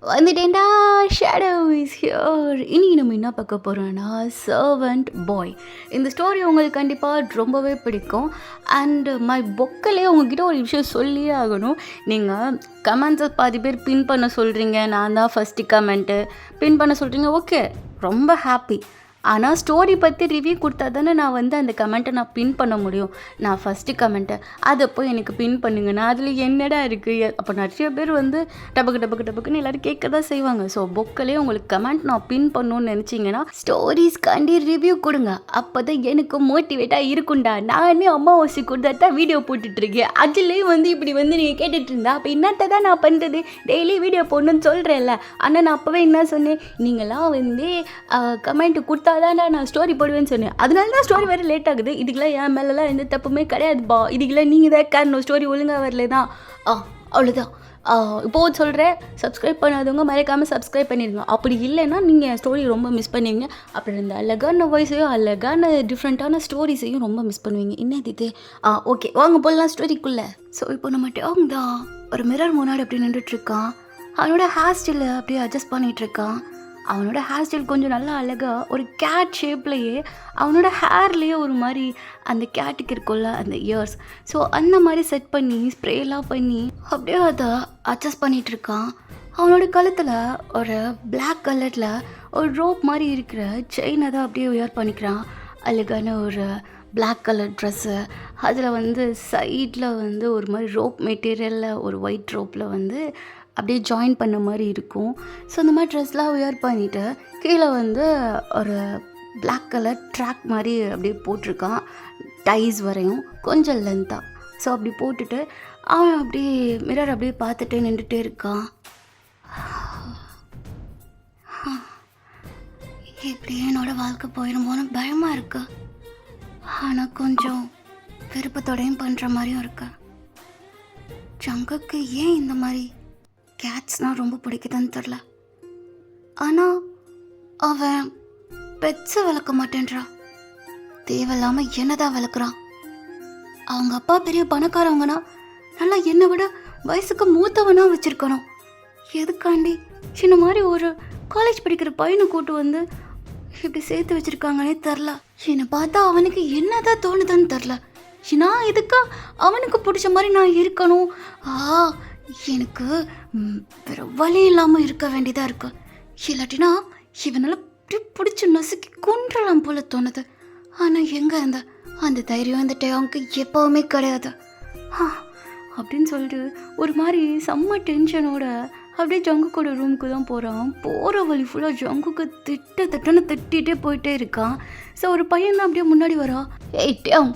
வந்துட்டேன்டா. Shadow is here. இனி நம்ம என்ன பார்க்க போகிறோன்னா சர்வன்ட் பாய். இந்த ஸ்டோரி உங்களுக்கு கண்டிப்பாக ரொம்பவே பிடிக்கும். அண்டு மை பொக்கிலே உங்ககிட்ட ஒரு விஷயம் சொல்லியே ஆகணும். நீங்கள் கமெண்ட்ஸை பாதி பேர் பின் பண்ண சொல்கிறீங்க. நான் தான் ஃபஸ்ட்டு கமெண்ட்டு பின் பண்ண சொல்கிறீங்க. ஓகே, ரொம்ப ஹாப்பி. ஆனால் ஸ்டோரி பற்றி ரிவ்யூ கொடுத்தா தானே நான் வந்து அந்த கமெண்ட்டை நான் பின் பண்ண முடியும். நான் ஃபஸ்ட்டு கமெண்ட்டை அதை போய் எனக்கு பின் பண்ணுங்கன்னா அதில் என்னடா இருக்குது? அப்போ நிறைய பேர் வந்து டபக்குன்னு எல்லோரும் கேட்க தான் செய்வாங்க. ஸோ பொக்கிலே உங்களுக்கு கமெண்ட் நான் பின் பண்ணணும்னு நினச்சிங்கன்னா ஸ்டோரிஸ்காண்டி ரிவ்யூ கொடுங்க. அப்போ தான் எனக்கு மோட்டிவேட்டாக இருக்கும்டா. நானே அம்மாவாசி கொடுத்தா தான் வீடியோ போட்டுட்ருக்கேன். அதுலேயும் வந்து இப்படி வந்து நீங்கள் கேட்டுட்டு இருந்தா அப்போ என்னத்தை தான் நான் பண்ணுறது? டெய்லி வீடியோ போடணும்னு சொல்கிறேன்ல. ஆனால் நான் அப்போவே என்ன சொன்னேன், நீங்களாம் வந்து கமெண்ட் கொடுத்தா தான் நான் ஸ்டோரி போடுவேன்னு சொன்னேன். அதனால தான் ஸ்டோரி வேறு லேட் ஆகுது. இதுக்கெல்லாம் என் மேலெலாம் எந்த தப்புமே கிடையாதுப்பா. இதுக்கெல்லாம் நீங்கள் தான் காரணம். ஸ்டோரி ஒழுங்காக வரல தான். அவ்வளோதான். இப்போது சொல்கிறேன், சப்ஸ்கிரைப் பண்ணாதவங்க மறக்காமல் சப்ஸ்கிரைப் பண்ணிடுங்க. அப்படி இல்லைன்னா நீங்கள் என் ஸ்டோரி ரொம்ப மிஸ் பண்ணுவீங்க. அப்புறம் இந்த அழகான வாய்ஸையும் அழகான டிஃப்ரெண்ட்டான ஸ்டோரிஸையும் ரொம்ப மிஸ் பண்ணுவீங்க. என்னது இது? ஓகே, வாங்க போடலாம் ஸ்டோரிக்குள்ளே. ஸோ இப்போ நம்ம டேங் தான் ஒரு மிரர் முன்னாடி அப்படி நின்றுட்டுருக்கான். அவனோட ஹேர் ஸ்டைலை அப்படியே அட்ஜஸ்ட் பண்ணிகிட்ருக்கான். அவனோட ஹேர் ஸ்டைல் கொஞ்சம் நல்லா அழகாக ஒரு கேட் ஷேப்லேயே அவனோட ஹேர்லேயே ஒரு மாதிரி அந்த கேட்டுக்கு இருக்கும்ல அந்த இயர்ஸ், ஸோ அந்த மாதிரி செட் பண்ணி ஸ்ப்ரேலாம் பண்ணி அப்படியே அதை அட்ஜஸ்ட் பண்ணிகிட்ருக்கான். அவனோட கழுத்தில் ஒரு பிளாக் கலரில் ஒரு ரோப் மாதிரி இருக்கிற செயினை தான் அப்படியே வியர் பண்ணிக்கிறான். அழகான ஒரு பிளாக் கலர் ட்ரெஸ்ஸு, அதில் வந்து சைடில் வந்து ஒரு மாதிரி ரோப் மெட்டீரியலில் ஒரு ஒயிட் ரோப்பில் வந்து அப்படியே ஜாயின் பண்ண மாதிரி இருக்கும். ஸோ இந்த மாதிரி ட்ரெஸ்லாம் வியர் பண்ணிவிட்டு கீழே வந்து ஒரு பிளாக் கலர் ட்ராக் மாதிரி அப்படியே போட்டிருக்கான். டைஸ் வரையும் கொஞ்சம் லென்த்தாக. ஸோ அப்படி போட்டுட்டு அவன் அப்படியே மிரர் அப்படியே பார்த்துட்டு நின்றுட்டே இருக்கான். இப்படி என்னோட வாழ்க்கை போயிடுமோன்னு பயமாக இருக்கு. ஆனால் கொஞ்சம் விருப்பத்தோடையும் பண்ணுற மாதிரியும் இருக்கு. ஜங்குக்கு ஏன் இந்த மாதிரி கேட்ஸ்னால் ரொம்ப பிடிக்குதுன்னு தெரில. ஆனால் அவன் பெட்ஸை வளர்க்க மாட்டேன்றா. தேவையில்லாமல் என்னதான் வளர்க்குறான். அவங்க அப்பா பெரிய பணக்காரவங்கன்னா நல்லா என்னை விட வயசுக்கு மூத்தவனாக வச்சுருக்கணும். எதுக்காண்டி சின்ன மாதிரி ஒரு காலேஜ் படிக்கிற பையனை கூட்டு வந்து இப்படி சேர்த்து வச்சுருக்காங்கன்னே தெரில. என்னை பார்த்தா அவனுக்கு என்னதான் தோணுதுன்னு தெரில. நான் இதுக்கா அவனுக்கு பிடிச்ச மாதிரி நான் இருக்கணும்? எனக்கு வேறு வழி இல்லாமல் இருக்க வேண்டியதாக இருக்கு. இல்லாட்டினா இவனால் இப்படி பிடிச்சி நசுக்கி கொன்றலாம் போல தோணுது. ஆனால் எங்கே அந்த தைரியம் இந்த டேங்க்கு எப்போவுமே கிடையாது. அப்படின்னு சொல்லிட்டு ஒரு மாதிரி செம்ம டென்ஷனோட அப்படியே ஜங்குக்கோட ரூமுக்கு தான் போகிறான். போகிற வழி ஃபுல்லாக ஜங்குக்கு திட்டன்னு திட்டிகிட்டே போயிட்டே இருக்கான். ஸோ ஒரு பையன் தான் அப்படியே முன்னாடி வரா. ஏய் டேங்,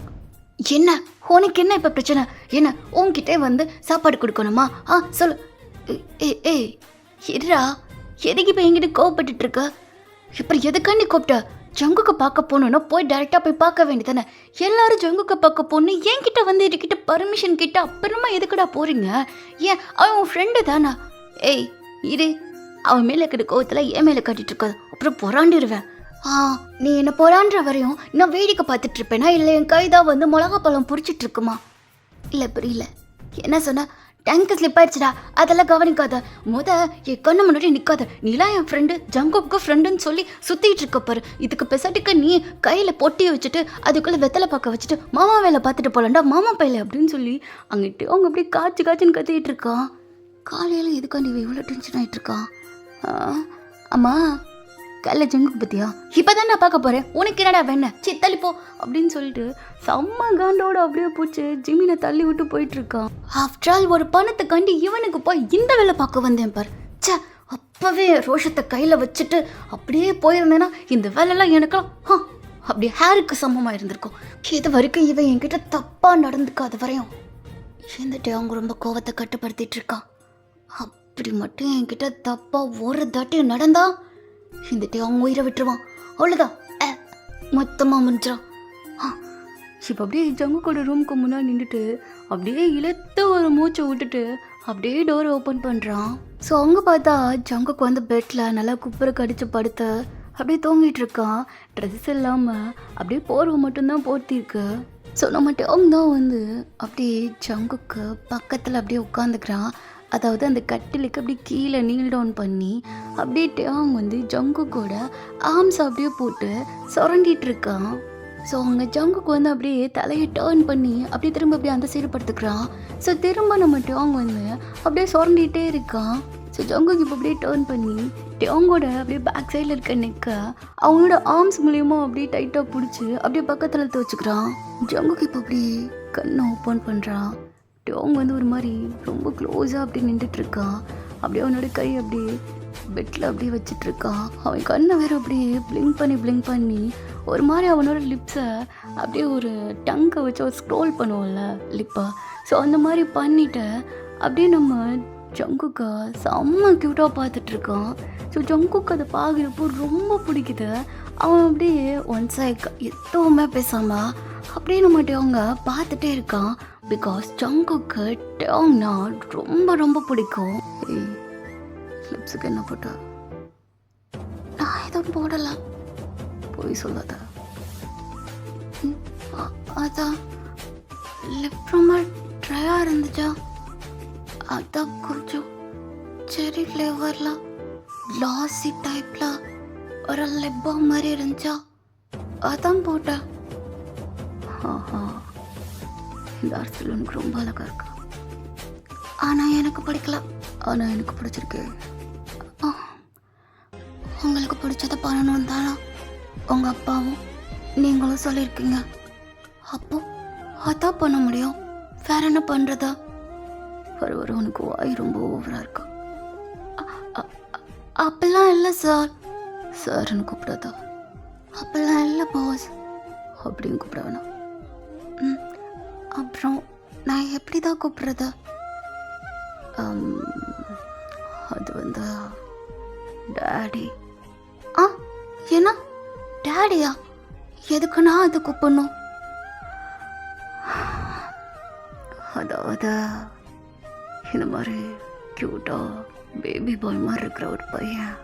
என்ன உனக்கு என்ன இப்போ பிரச்சனை? என்ன உன்கிட்டே வந்து சாப்பாடு கொடுக்கணுமா? சொல்லு. ஏய் எதுரா, எதுக்கு இப்போ என்கிட்ட கோவப்பட்டு இருக்க? இப்போ எதுக்காண்டி கூப்பிட்ட? ஜங்குக்கு பார்க்க போகணுன்னா போய் டைரெக்டாக போய் பார்க்க வேண்டியதானே. எல்லாரும் ஜங்குக்கு பார்க்க போகணும் என்கிட்ட வந்து இதுக்கிட்ட பர்மிஷன் கிட்ட அப்புறமா எதுக்குடா போகிறீங்க? ஏன் அவன் உன் ஃப்ரெண்டு தானா? ஏய் இரு, அவன் மேலே இருக்கிற கோவத்தில் என் மேலே கட்டிட்டு இருக்காது, அப்புறம் பொறாண்டிடுவேன். நீ என்ன பொறான்ற வரையும் நான் வேடிக்கை பார்த்துட்டு இருப்பேனா? இல்லை என் கைதான் வந்து மிளகா பழம் பொறிச்சிட்டு இருக்குமா? இல்லை புரியல, என்ன சொன்ன? டேங்க்கு ஸ்லிப் ஆயிடுச்சுடா, அதெல்லாம் கவனிக்காத. என் கண்ணு முன்னாடி நிற்காத. நீலாம் என் ஃப்ரெண்டு, ஜங்குக்கு ஃப்ரெண்டுன்னு சொல்லி சுற்றிட்டு இருக்க பாரு. இதுக்கு பெசாட்டிக்க நீ கையில் பொட்டியை வச்சுட்டு அதுக்குள்ளே வெத்தலை பார்க்க வச்சுட்டு மாமா வேலை பார்த்துட்டு போகலாண்டா மாமா பையில அப்படின்னு சொல்லி அங்கிட்டு அவங்க அப்படியே காய்ச்சின்னு கத்திக்கிட்டு இருக்கான். காலையில் இதுக்காண்டி இவ்வளோ டென்ஷன் ஆகிட்டு இருக்கான். அம்மா கல்ல ஜங்குக்கு பற்றியா? இப்போ தான் நான் பார்க்க போகிறேன், உனக்கு என்னடா வேணேன், சித்தளிப்போ அப்படின்னு சொல்லிட்டு செம்ம காண்டோட அப்படியே பூச்சி ஜிமினை தள்ளி விட்டு போயிட்டுருக்கான். ஆஃப்டர் ஆல் ஒரு பணத்தை கண்டி இவனுக்கு போய் இந்த வேலை பார்க்க வந்தேன் பார். அப்போவே ரோஷத்தை கையில் வச்சுட்டு அப்படியே போயிருந்தேன்னா இந்த வேலைலாம் எனக்கெல்லாம் அப்படி ஹேருக்கு சமமாக இருந்திருக்கும். இது வரைக்கும் இவன் என்கிட்ட தப்பாக நடந்துக்காத வரையும் இருந்துட்டு அவங்க ரொம்ப கோவத்தை கட்டுப்படுத்திட்டு இருக்கான். அப்படி மட்டும் என்கிட்ட தப்பாக ஒரு தாட்டியும் நடந்தா இந்த அவங்க உயிரை விட்டுருவான். அவ்வளோதான், மொத்தமாக முடிஞ்சிடும். இப்போ அப்படியே ஜங்குக்கோட ரூமுக்கு முன்னாடி நின்றுட்டு அப்படியே இழுத்து ஒரு மூச்சை விட்டுட்டு அப்படியே டோரை ஓப்பன் பண்ணுறான். ஸோ அவங்க பார்த்தா ஜங்குக்கு வந்து பெட்டில் நல்லா குப்பரை கடிச்சு படுத்த அப்படியே தூங்கிட்டு இருக்கான். ட்ரெஸ் இல்லாமல் அப்படியே போர்வை மட்டும்தான் போர்த்திருக்கு. ஸோ நம்ம டேங் தான் வந்து அப்படியே ஜங்குக்கு பக்கத்தில் அப்படியே உட்காந்துக்கிறான். அதாவது அந்த கட்டிலுக்கு அப்படியே கீழே நீல் டவுன் பண்ணி அப்படியே அவங்க வந்து ஜங்குக்கோட ஆர்ம்ஸ் அப்படியே போட்டு சுரண்டிட்டு இருக்கான். ஸோ அவங்க ஜங்குக்கு வந்து அப்படியே தலையை டேர்ன் பண்ணி அப்படியே திரும்ப அப்படியே அந்த சைடு படுத்துக்கிறான். ஸோ திரும்ப நம்ம அவங்க வந்து அப்படியே சுரண்டிகிட்டே இருக்கான். ஸோ ஜங்குக்கு இப்போ அப்படியே டேர்ன் பண்ணி அவங்களோட அப்படியே பேக் சைடில் இருக்க நெக்க அவங்களோட ஆர்ம்ஸ் மூலியமாக அப்படியே டைட்டாக பிடிச்சி அப்படியே பக்கத்தில் துவச்சிக்கிறான். ஜங்குக்கு இப்போ அப்படியே கண்ணை ஓப்பன் பண்ணுறான். அவங்க வந்து ஒரு மாதிரி ரொம்ப க்ளோஸாக அப்படியே நின்றுட்டுருக்கான். அப்படியே அவனோட கை அப்படியே பெட்டில் அப்படியே வச்சிட்ருக்கான். அவன் கண்ணை வேறு அப்படியே பிளிங்க் பண்ணி ஒரு மாதிரி அவனோட லிப்ஸை அப்படியே ஒரு டங்கை வச்சு ஒரு ஸ்க்ரோல் பண்ணுவோம்ல லிப்பை, ஸோ அந்த மாதிரி பண்ணிவிட்டு அப்படியே நம்ம ஜங்குக்கா செம்ம க்யூட்டாக பார்த்துட்ருக்கான். ஸோ ஜங்குக்கு அதை பார்க்குறப்போ ரொம்ப பிடிக்குது. அவன் அப்படியே எதுவுமே பேசாமல் அப்படியே நம்மகிட்ட அவங்க பார்த்துட்டே இருக்கான். பிகாஸ் ஜங்குக்கு டேங்னா ரொம்ப ரொம்ப பிடிக்கும். லிப்ஸுக்கு என்ன போட்டா? நான் எதுவும் போடல, போய் சொல்லாத. அதான் லிப் ரொம்ப ட்ரையாக இருந்துச்சா, அதான் கொஞ்சம் செரி ஃப்ளேவரில் லாசி டைப்பில் ஒரு லிப் பாம் மாதிரி இருந்துச்சா, அதான் போட்டேன். ஆஹா, இந்த அரசியல் எனக்கு ரொம்ப அழகாக இருக்கா. ஆனால் எனக்கு பிடிக்கல. ஆனால் எனக்கு பிடிச்சிருக்கு. உங்களுக்கு பிடிச்சதை பண்ணணும் தானே உங்கள் அப்பாவும் நீங்களும் சொல்லியிருக்கீங்க. அப்போ அதான் பண்ண முடியும், வேற என்ன பண்ணுறதா? வர உனக்கு வாய் ரொம்ப ஓவராக இருக்கா. அப்பெல்லாம் இல்லை சார். சார்ன்னு கூப்பிடாதா? அப்பெல்லாம் இல்லை பாஸ், அப்படின்னு கூப்பிட வேணாம். அப்புறம் நான் எப்படி தான் கூப்பிட்றது? அது வந்து டேடி. என்ன டேடியா? எதுக்கு நான் அது கூப்பிடணும்? அதாவது இந்த மாதிரி க்யூட்டாக பேபி பாய் மாதிரி இருக்கிற ஒரு பையன்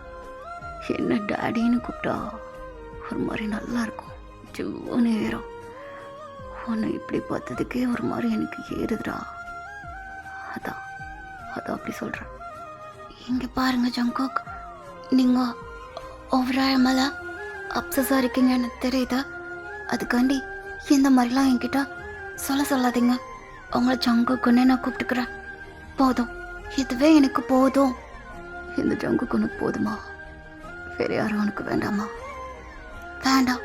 என்ன டேடின்னு கூப்பிட்டா ஒரு மாதிரி நல்லா இருக்கும், ஜூன்னு ஏறும். உன்னை இப்படி பார்த்ததுக்கே ஒரு மாதிரி எனக்கு ஏறுதுடா. அதான் அப்படி சொல்கிறேன். இங்கே பாருங்க ஜங்கோக், நீங்கள் ஓவராக மேலே அப்சஸாக இருக்கீங்கன்னு தெரியுதா? அதுக்காண்டி இந்த மாதிரிலாம் என்கிட்ட சொல்லாதீங்க. உங்களை ஜங்கோக்குன்னே நான் கூப்பிட்டுக்கிறேன். போதும், இதுவே எனக்கு போதும். இந்த ஜங்குக்கு உனக்கு போதுமா? வேறு யாரும் உனக்கு வேண்டாமா? வேண்டாம்,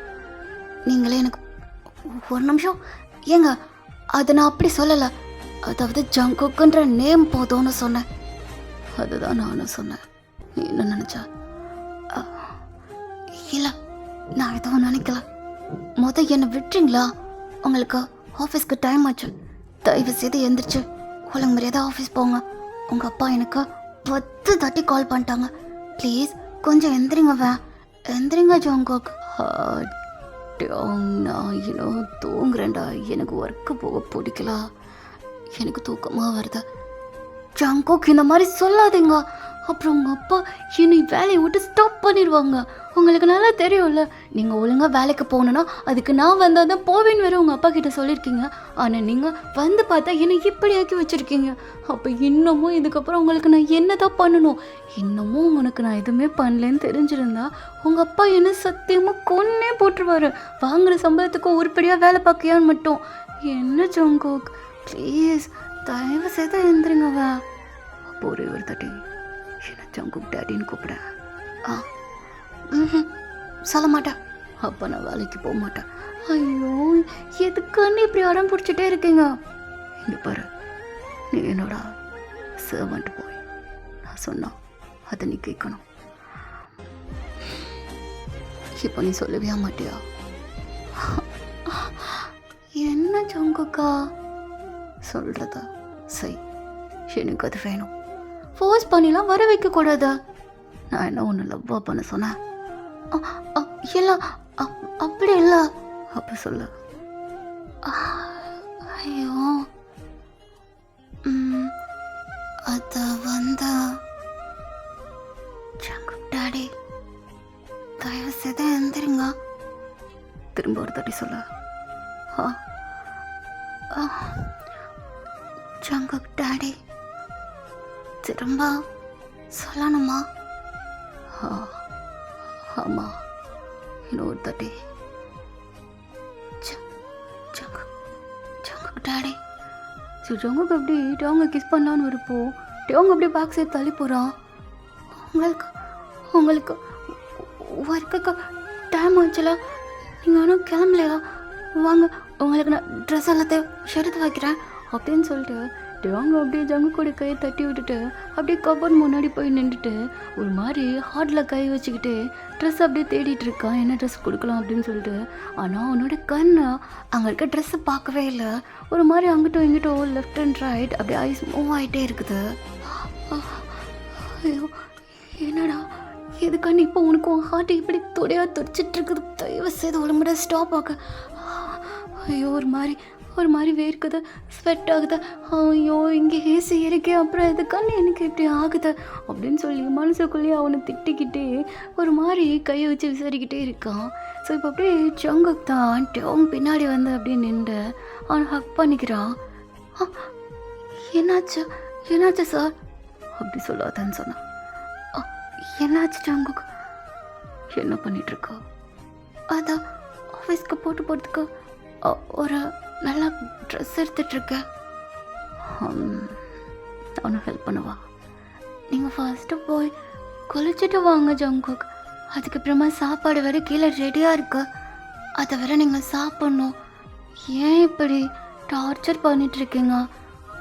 நீங்களே எனக்கு. ஒரு நிமிஷம் ஏங்க, அதை நான் அப்படி சொல்லலை. அதாவது ஜங்குக்குன்ற நேம் போதும்னு சொன்னேன். அதுதான் நானும் சொன்னேன். நீ என்ன நினச்சா? இல்லை, நான் எதுவும் நினைக்கல. என்னை விட்டுறீங்களா? உங்களுக்கு ஆஃபீஸ்க்கு டைம் ஆச்சு. தயவு செய்து எந்திரிச்சு ஒழுங்கு மரியாதை ஆஃபீஸ் போங்க. உங்கள் அப்பா எனக்கு 10 தட்டி கால் பண்ணிட்டாங்க. ப்ளீஸ் கொஞ்சம் எந்திரிங்க. எந்திரிங்க ஜங்குக். நான் இன்னும் தூங்குறேன்டா. எனக்கு ஒர்க்கு போக பிடிக்கல, எனக்கு தூக்கமாக வருது. ஜங்குக், இந்த மாதிரி சொல்லாதீங்க. அப்புறம் உங்கள் அப்பா என்னை வேலையை விட்டு ஸ்டாப் பண்ணிடுவாங்க. உங்களுக்கு நல்லா தெரியும்ல, நீங்கள் ஒழுங்காக வேலைக்கு போகணுன்னா அதுக்கு நான் வந்தால் தான் போவேன்னு வேறு உங்கள் அப்பா கிட்ட சொல்லியிருக்கீங்க. ஆனால் நீங்கள் வந்து பார்த்தா என்னை இப்படி ஆக்கி வச்சுருக்கீங்க. அப்போ இன்னமும் இதுக்கப்புறம் உங்களுக்கு நான் என்ன தான் பண்ணணும்? இன்னமும் உனக்கு நான் எதுவுமே பண்ணலன்னு தெரிஞ்சிருந்தா உங்கள் அப்பா என்ன சத்தியமாக கொன்னே போட்டுருவார். வாங்குகிற சம்பளத்துக்கு உருப்படியாக வேலை பார்க்கியான்னு மட்டும். என்ன ஜங்குக், ப்ளீஸ் தயவு செய்து எழுந்துருங்க. அப்போ ஒரே ஒரு தட்டி என்ன ஜங்குக் டேடின்னு கூப்பிட. சொல்ல மாட்டேன். அப்போ நான் வேலைக்கு போக மாட்டேன். ஐயோ, எதுக்குன்னு இப்படி அடம் பிடிச்சிட்டே இருக்கீங்க? இங்கே பாரு, நீ என்னோட சர்வன்ட் போய் நான் சொன்னா அதை நீ கேட்கணும். இப்போ நீ சொல்லவே மாட்டியா? என்ன ஜங்குக்கா சொல்கிறத சரி, எனக்கு அது வேணும். ஃபோர்ஸ் பண்ணிலாம் வர வைக்கக்கூடாதா? நான் என்ன ஒன்று லவ்வா பண்ண சொன்னேன்? இல்லை, அப்படி இல்லை. அப்போ சொல்லு. ஐயோ, அது வந்து ஜங்குக் டாடி, தயவு செய்து எந்திரிங்க. திரும்ப ஒரு தட்டி சொல்லு. ஜங்குக் டாடி, திரும்ப சொல்லணுமா? ஆமாம், இன்னொரு தட்டி. டாடி ஜங்குக்கு அப்படி டோங்க கிஸ் பண்ணலான்னு வரப்போ டோங்க அப்படியே பேக் சைடு தள்ளி போகிறான். உங்களுக்கு ஒர்க்குக்கு டைம் ஆச்சுல, நீங்கள் ஒன்றும் கிளம்பலையா? வாங்க, உங்களுக்கு நான் ட்ரெஸ் எல்லாத்தையும் எடுத்து வைக்கிறேன் அப்படின்னு சொல்லிட்டு டோங்க அப்படியே ஜங்கு கூட கையை தட்டி விட்டுட்டு அப்படியே கபோர்ட் முன்னாடி போய் நின்றுட்டு ஒரு மாதிரி ஹார்ட்டில் கை வச்சுக்கிட்டு ட்ரெஸ் அப்படியே தேடிட்டு இருக்கான், என்ன ட்ரெஸ் கொடுக்கலாம் அப்படின்னு சொல்லிட்டு. ஆனால் அவனோட கண்ணு அங்கே இருக்க ட்ரெஸ்ஸை பார்க்கவே இல்லை. ஒரு மாதிரி அங்கிட்டும் இங்கிட்டும் லெஃப்ட் அண்ட் ரைட் அப்படியே ஐஸ் மூவ் ஆகிட்டே இருக்குது. ஐயோ என்னடா எதுக்காண்டி இப்போ உனக்கு உன் ஹார்ட் இப்படி தொடையாக துடிச்சிட்டு இருக்குது? தயவு செய்து உடம்புட ஸ்டாப் ஆக. ஐயோ ஒரு மாதிரி வேர்க்குது, ஸ்வெட் ஆகுது. ஐயோ இங்கே ஏசி இருக்கே, அப்புறம் எதுக்காண்டி எனக்கு இப்படி ஆகுது அப்படின்னு சொல்லி மனசுக்குள்ளேயே அவனை திட்டிக்கிட்டே ஒரு மாதிரி கையை வச்சு விசாரிக்கிட்டே இருக்கான். ஸோ இப்போ அப்படியே ஜங்குக் தான் டோங் பின்னாடி வந்து அப்படியே நின்று அவனை ஹக் பண்ணிக்கிறான். என்னாச்சு சார் அப்படி சொல்லாதான்னு சொன்னான். என்னாச்சு ஜங்குக்? என்ன பண்ணிகிட்ருக்கா? அதான் ஆஃபீஸ்க்கு போட்டு போகிறதுக்கு ஒரு நல்லா ட்ரெஸ் எடுத்துகிட்ருக்கேன். அவனும் ஹெல்ப் பண்ணுவா. நீங்கள் ஃபர்ஸ்ட்டு போய் குளிச்சுட்டு வாங்க ஜங்குக். அதுக்கப்புறமா சாப்பாடு வேறு கீழே ரெடியாக இருக்கு, அதை வேற நீங்கள் சாப்பிட்ணும். ஏன் இப்படி டார்ச்சர் பண்ணிகிட்ருக்கீங்க?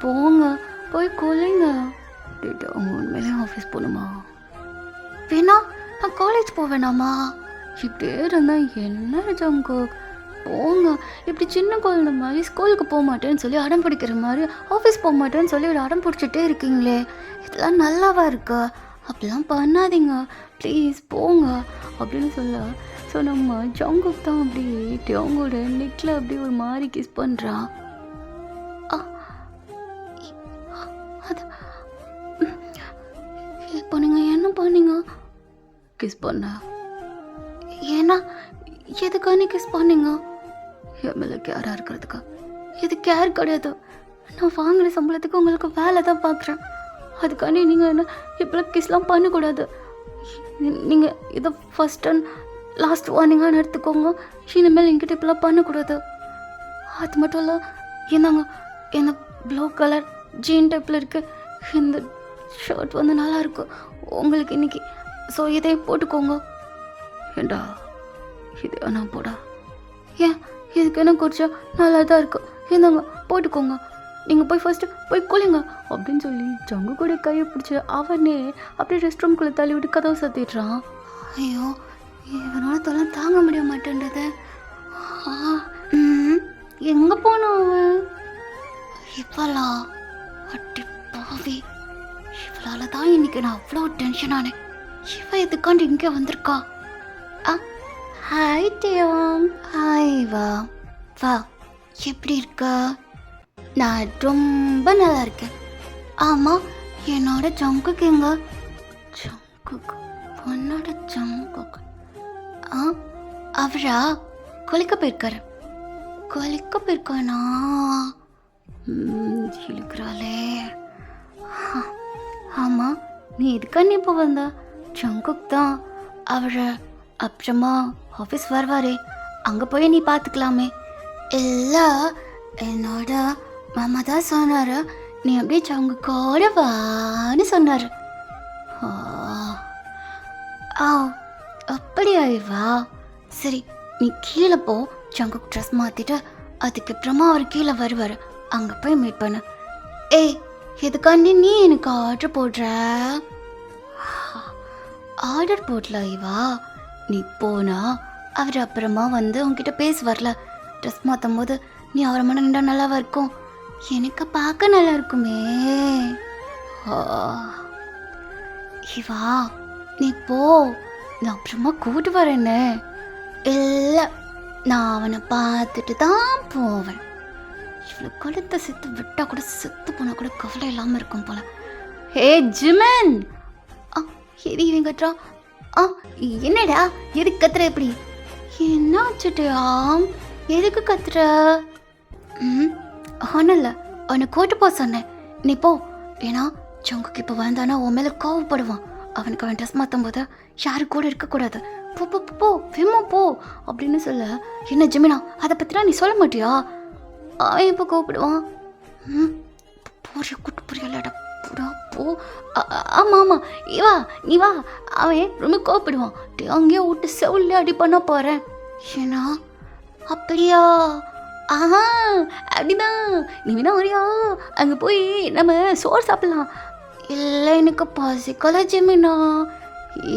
போங்க, போய் குளிங்க. அவங்க உண்மையிலே ஆஃபீஸ் போகணுமா? வேணா நான் காலேஜ் போவேணாமா? இப்படியே இருந்தால் என்ன ஜங்குக்? போங்க. இப்படி சின்ன குழந்தை மாதிரி ஸ்கூலுக்கு போக மாட்டேன்னு சொல்லி அடம் பிடிக்கிற மாதிரி ஆஃபீஸ் போக மாட்டேன்னு சொல்லி ஒரு அடம் பிடிச்சிட்டே இருக்கீங்களே, இதெல்லாம் நல்லாவா இருக்கா? அப்படிலாம் பண்ணாதீங்க ப்ளீஸ், போங்க அப்படின்னு சொல்ல. ஸோ நம்ம ஜங்குக் தான் அப்படி அவங்களோட நெக்கில் அப்படி ஒரு மாதிரி கிஸ் பண்ணுறான். அது இப்போ நீங்கள் என்ன பண்ணீங்க? கிஸ் பண்ண. ஏன்னா எதுக்கானே கிஸ் பண்ணீங்க? என் மேலே கேராக இருக்கிறதுக்கா? இது கேர் கிடையாது. நான் வாங்குகிற சம்பளத்துக்கு உங்களுக்கு வேலை தான் பார்க்குறேன். அதுக்காண்டி நீங்கள் என்ன இப்போலாம் கிஸ்லாம் பண்ணக்கூடாது. நீங்கள் இதை ஃபஸ்ட் அண்ட் லாஸ்ட் வார்னிங்காக எடுத்துக்கோங்க. இனிமேல் என்கிட்ட இப்போலாம் பண்ணக்கூடாது. அது மட்டும் இல்லை, என்னங்க இந்த ப்ளூ கலர் ஜீன் டைப்பில் இருக்குது, இந்த ஷர்ட் வந்து நல்லாயிருக்கும் உங்களுக்கு இன்றைக்கி. ஸோ இதையும் போட்டுக்கோங்க. ஏண்டா இது வேணா போடா. ஏன் இதுக்கு என்ன கொஞ்சம் நல்லா தான் இருக்கும், என்னங்க போட்டுக்கோங்க. நீங்கள் போய் ஃபஸ்ட்டு போய் குளிங்க அப்படின்னு சொல்லி ஜங்கு கூட கையை பிடிச்சி அவனே அப்படியே ரெஸ்ட் ரூம்குள்ளே தள்ளி விட்டு கதவை சத்திடுறான். ஐயோ இவனோட தொலை தாங்க முடிய மாட்டேன்றது. எங்கே போனோம் அவன்? இவளா? அட்டி பாவி, இவளால் தான் இன்னைக்கு நான் அவ்வளோ டென்ஷன் ஆனேன். இவ எதுக்காண்டு இங்கே வந்திருக்கா? ஹாய் டியோங். ஹாய், வா வா, எப்படி இருக்க? நான் ரொம்ப நல்லா இருக்கேன். ஆமாம், என்னோட ஜங்குக் எங்க? ஜங்குக்? உன்னோட ஜங்குக்? அவரா குளிக்க போயிருக்காரு. குளிக்க போயிருக்கானா? இழுக்கிறாளே. ஆமாம், நீ இதுக்காண்டி இப்போ வந்த? ஜங்குக் தான் அவரை அப்புறமா ஆஃபீஸ் வருவாரே, அங்கே போய் நீ பார்த்துக்கலாமே. இல்லை, என்னோட மாமா தான் சொன்னார், நீ அப்படியே ஜங்குக்கோட வான்னு சொன்னார். அப்படியா இவா? சரி, நீ கீழே போ, ஜங்குக் ட்ரெஸ் மாற்றிட்டு அதுக்கப்புறமா அவர் கீழே வருவார், அங்கே போய் மீட் பண்ணு. ஏய், எதுக்காண்டி நீ எனக்கு ஆர்டர் போடுற? ஆர்டர் போடல இவா, நீ போனா அவர் அப்புறமா வந்து உன்கிட்ட பேசுவார்ல. ட்ரெஸ் மாற்றும் போது நீ அவரை மன நின்றா நல்லாவா இருக்கும்? எனக்கு பார்க்க நல்லா இருக்குமே. இவா நீ போ, நான் அப்புறமா கூட்டு வரேன்னு. இல்லை, நான் அவனை பார்த்துட்டு தான் போவேன். இவ்வளோ கழுத்தை செத்து விட்டா கூட செத்து போனால் கூட கவலை இல்லாமல் இருக்கும் போல. ஹே ஜிமன், எது இவன் கட்டுறா? என்னடா எதுக்கு கத்துற? எப்படி என்ன வச்சுட்டியா? எதுக்கு கத்துற? ஒன்றும் இல்லை, உன்னை கூட்டு போக சொன்னேன், நீ போ. ஏன்னா ஜங்குக்கு இப்போ வந்தானா உன் மேலே கோவப்படுவான். அவனுக்கு அவன் ட்ரெஸ் மாற்றும் போது யாரு கூட இருக்கக்கூடாது. போ போ போ விமோ போ அப்படின்னு சொல்ல, என்ன ஜெமினா அதை பற்றிலாம் நீ சொல்ல மாட்டியா? அவன் எப்போ கோவப்படுவான்? போறிய கூட்டு புரியலடா புடா போ. ஆமாம் ஆமாம் இவா நீ வா. அவன் ரொம்ப கோவப்படுவான். அங்கேயோ விட்டு செவுல்ல அடி பண்ண போகிறேன். ஏன்னா அப்படியா? ஆஹா அப்படிதான். நீ வேணா வரியா? அங்கே போய் நம்ம சோறு சாப்பிடலாம். இல்லை எனக்கு பசிக்கல ஜெமினா.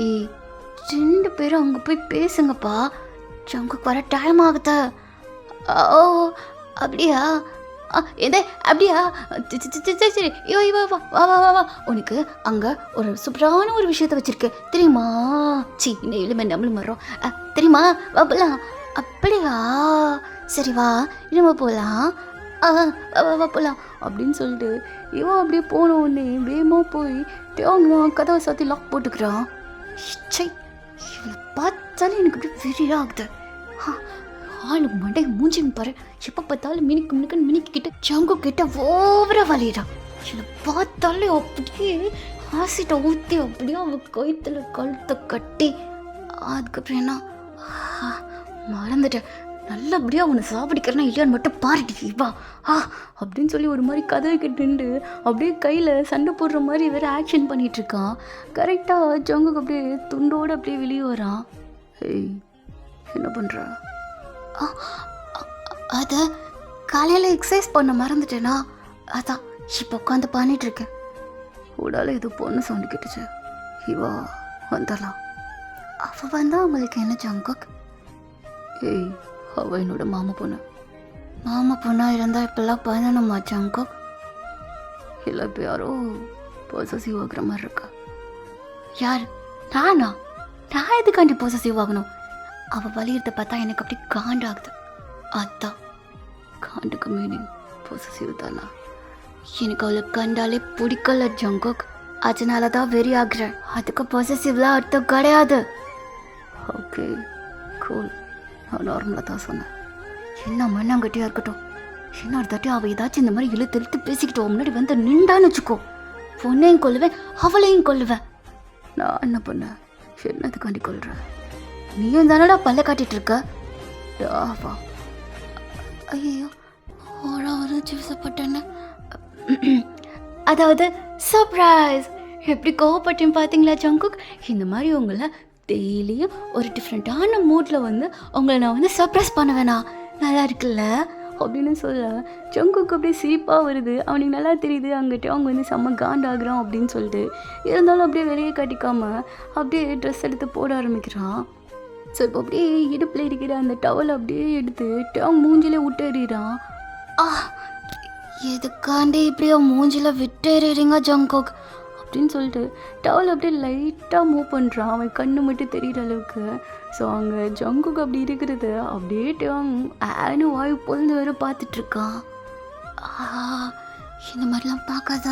ஏய் 2 பேரும் அங்கே போய் பேசுங்கப்பா. ஜங்குக்கு வர டைம் ஆகுது. ஓ அப்படியா? எதே அப்படியா? சரி ஐயோ இவா வா வா வா வா வா. உனக்கு அங்கே ஒரு சூப்பரான ஒரு விஷயத்த வச்சுருக்கு தெரியுமா? சி இந்த எலுமை நம்மளும் வர்றோம் தெரியுமா? வா போகலாம். அப்படியா? சரி வா நம்ம போகலாம். வா வா போகலாம் அப்படின்னு சொல்லிட்டு இவன் அப்படியே போன உடனே வேகமாக போய் தேவங்க கதவை சாத்தி லாக் போட்டுக்கிறான். சை இவளை பார்த்தாலும் எனக்கு அப்படியே வெறியா ஆகுது. ஆளு மண்டை மூஞ்சின்னு பாரு. எப்போ பார்த்தாலும் மினிக்கிட்ட ஜங்கு கிட்ட ஓவரா வலிடான். இவளை பார்த்தாலே அப்படியே ஆசிட்ட ஊற்றி அப்படியே அவள் கழுத்துல கழுத்தை கட்டி அதுக்கப்புறம் என்ன மறந்துட்டேன். நல்லபடியாக அவனை சாப்பிடிக்கிறனா இல்லையான்னு மட்டும் பாருடி வா அப்படின்னு சொல்லி ஒரு மாதிரி கதவை கட்டுண்டு அப்படியே கையில் சண்டை போடுற மாதிரி வேறு ஆக்ஷன் பண்ணிகிட்ருக்கான். கரெக்டாக ஜங்குக்கு அப்படியே துண்டோடு அப்படியே வெளியே வரான். ஏய் என்ன பண்ணுற? அதை காலையில் எக்ஸசைஸ் பண்ண மறந்துட்டேனா, அதான் இப்போ உட்காந்து பண்ணிகிட்ருக்கேன். உடால இது பொண்ணு சவுண்டு கேட்டுச்சு. இவா வந்துடலாம். அவள் வந்தால் அவங்களுக்கு என்ன ஜங்குக்? ஏய் அவள் என்னோட மாமா பொண்ணாக இருந்தால் இப்பெல்லாம் பண்ணணுமா ஜங்குக்? இல்லை இப்போ யாரோ பொசசிவ் ஆகுற மாதிரி இருக்கா. யார்? நானா? நான் எதுக்காண்டி பொசசிவ் ஆகணும்? அவள் வலியுறத பார்த்தா எனக்கு அப்படி காண்டாகுது. அதான் காண்டுக்கு மீனிங் பொசசிவ் தானா? எனக்கு அவளை கண்டாலே பிடிக்கல ஜங்குக். அதனால தான் வெறி ஆகுறேன். அதுக்கு பொசசிவ்லாம் அர்த்தம் கிடையாது. Okay cool. நான் நார்மலாக தான் சொன்னேன். என்ன மண்ணாங்கட்டியாக இருக்கட்டும். இன்னொரு தாட்டி அவள் ஏதாச்சும் இந்த மாதிரி இழுத்து பேசிக்கிட்டு முன்னாடி வந்து நின்றான்னு வச்சுக்கோ. பொண்ணையும் கொல்லுவேன் அவளையும் கொல்லுவேன். நான் என்ன பண்ணேன்? என்னதுக்காண்டி கொல்றேன்? நீயும் தானடா பல்ல காட்டிட்டு இருக்க. வா. ஐயோ ஒரு சிவசப்பட்டேன்னு. அதாவது சர்ப்ரைஸ். எப்படி கோவப்பட்டேன் பார்த்தீங்களா ஜங்குக்? இந்த மாதிரி உங்களை டெய்லியும் ஒரு டிஃப்ரெண்ட்டான மூடில் வந்து உங்களை நான் வந்து சர்ப்ரைஸ் பண்ண வேணாம். நல்லா இருக்குல்ல அப்படின்னு சொல்ல ஜங்குக்கு அப்படியே சிரிப்பாக வருது. அவனுக்கு நல்லா தெரியுது அங்கிட்ட அவங்க வந்து செம்ம காண்டாகிறான் அப்படின்னு சொல்லிட்டு. இருந்தாலும் அப்படியே வெளியே காட்டிக்காமல் அப்படியே ட்ரெஸ் எடுத்து போட ஆரம்பிக்கிறான். ஸோ இப்போ அப்படியே இடுப்பில் இருக்கிற அந்த டவலை அப்படியே எடுத்து அவங்க மூஞ்சிலே விட்டு எறிகிறான். எதுக்காண்டி இப்படியே மூஞ்சில விட்டு எறிகிறீங்க ஜங்குக் அப்படின்னு சொல்லிட்டு டவல் அப்படியே லைட்டாக மூவ் பண்ணுறான். அவன் கண்ணு மட்டும் தெரிகிற அளவுக்கு. ஸோ அங்கே ஜங்குக்கு அப்படி இருக்கிறது அப்படியே ஆனு வாயு பொழுது வேறு பார்த்துட்ருக்கான். இந்த மாதிரிலாம் பார்க்காத,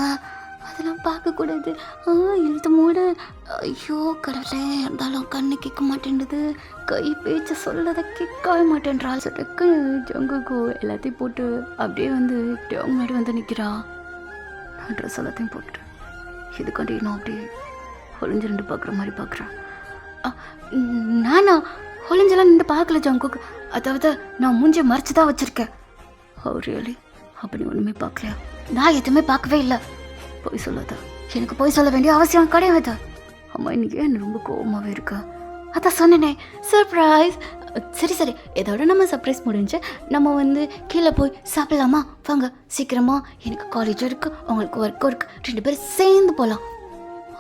அதெல்லாம் பார்க்கக்கூடாது. இழுத்து மூட. ஐயோ கடவுளே, இருந்தாலும் கண்ணு கேட்க மாட்டேன்டுது. கை பேச்சை சொல்லதை கேட்கவே மாட்டேன்றாள். ஸோ டக்குன்னு ஜங்குக்கு எல்லாத்தையும் போட்டு அப்படியே வந்து முன்னாடி வந்து நிற்கிறான். நான் ட்ரெஸ் எல்லாத்தையும் போட்டுட்டேன். இதுக்காண்டி நான் அப்படியே ஒளிஞ்சிருந்து பார்க்குற மாதிரி பார்க்குறேன். நானா ஒளிஞ்செல்லாம் நின்று பார்க்கல ஜங்குக். அதாவது நான் மூஞ்சியை மறைச்சி தான் வச்சுருக்கேன். ரியலி? அப்படி ஒன்றுமே பார்க்கலையா? நான் எதுவுமே பார்க்கவே இல்லை. போய் சொல்லாத. எனக்கு போய் சொல்ல வேண்டிய அவசியம் கிடையாது. அம்மா இன்னைக்கு என்ன ரொம்ப கோபமாகவே இருக்கா? அதான் சொன்னேனே சர்ப்ரைஸ். சரி இதோட நம்ம சர்ப்ரைஸ் முடிஞ்சு நம்ம வந்து கீழே போய் சாப்பிடலாமா? வாங்க சீக்கிரமா. எனக்கு காலேஜ் இருக்குது, உங்களுக்கு ஒர்க்கும் இருக்குது. 2 பேரும் சேர்ந்து போகலாம்.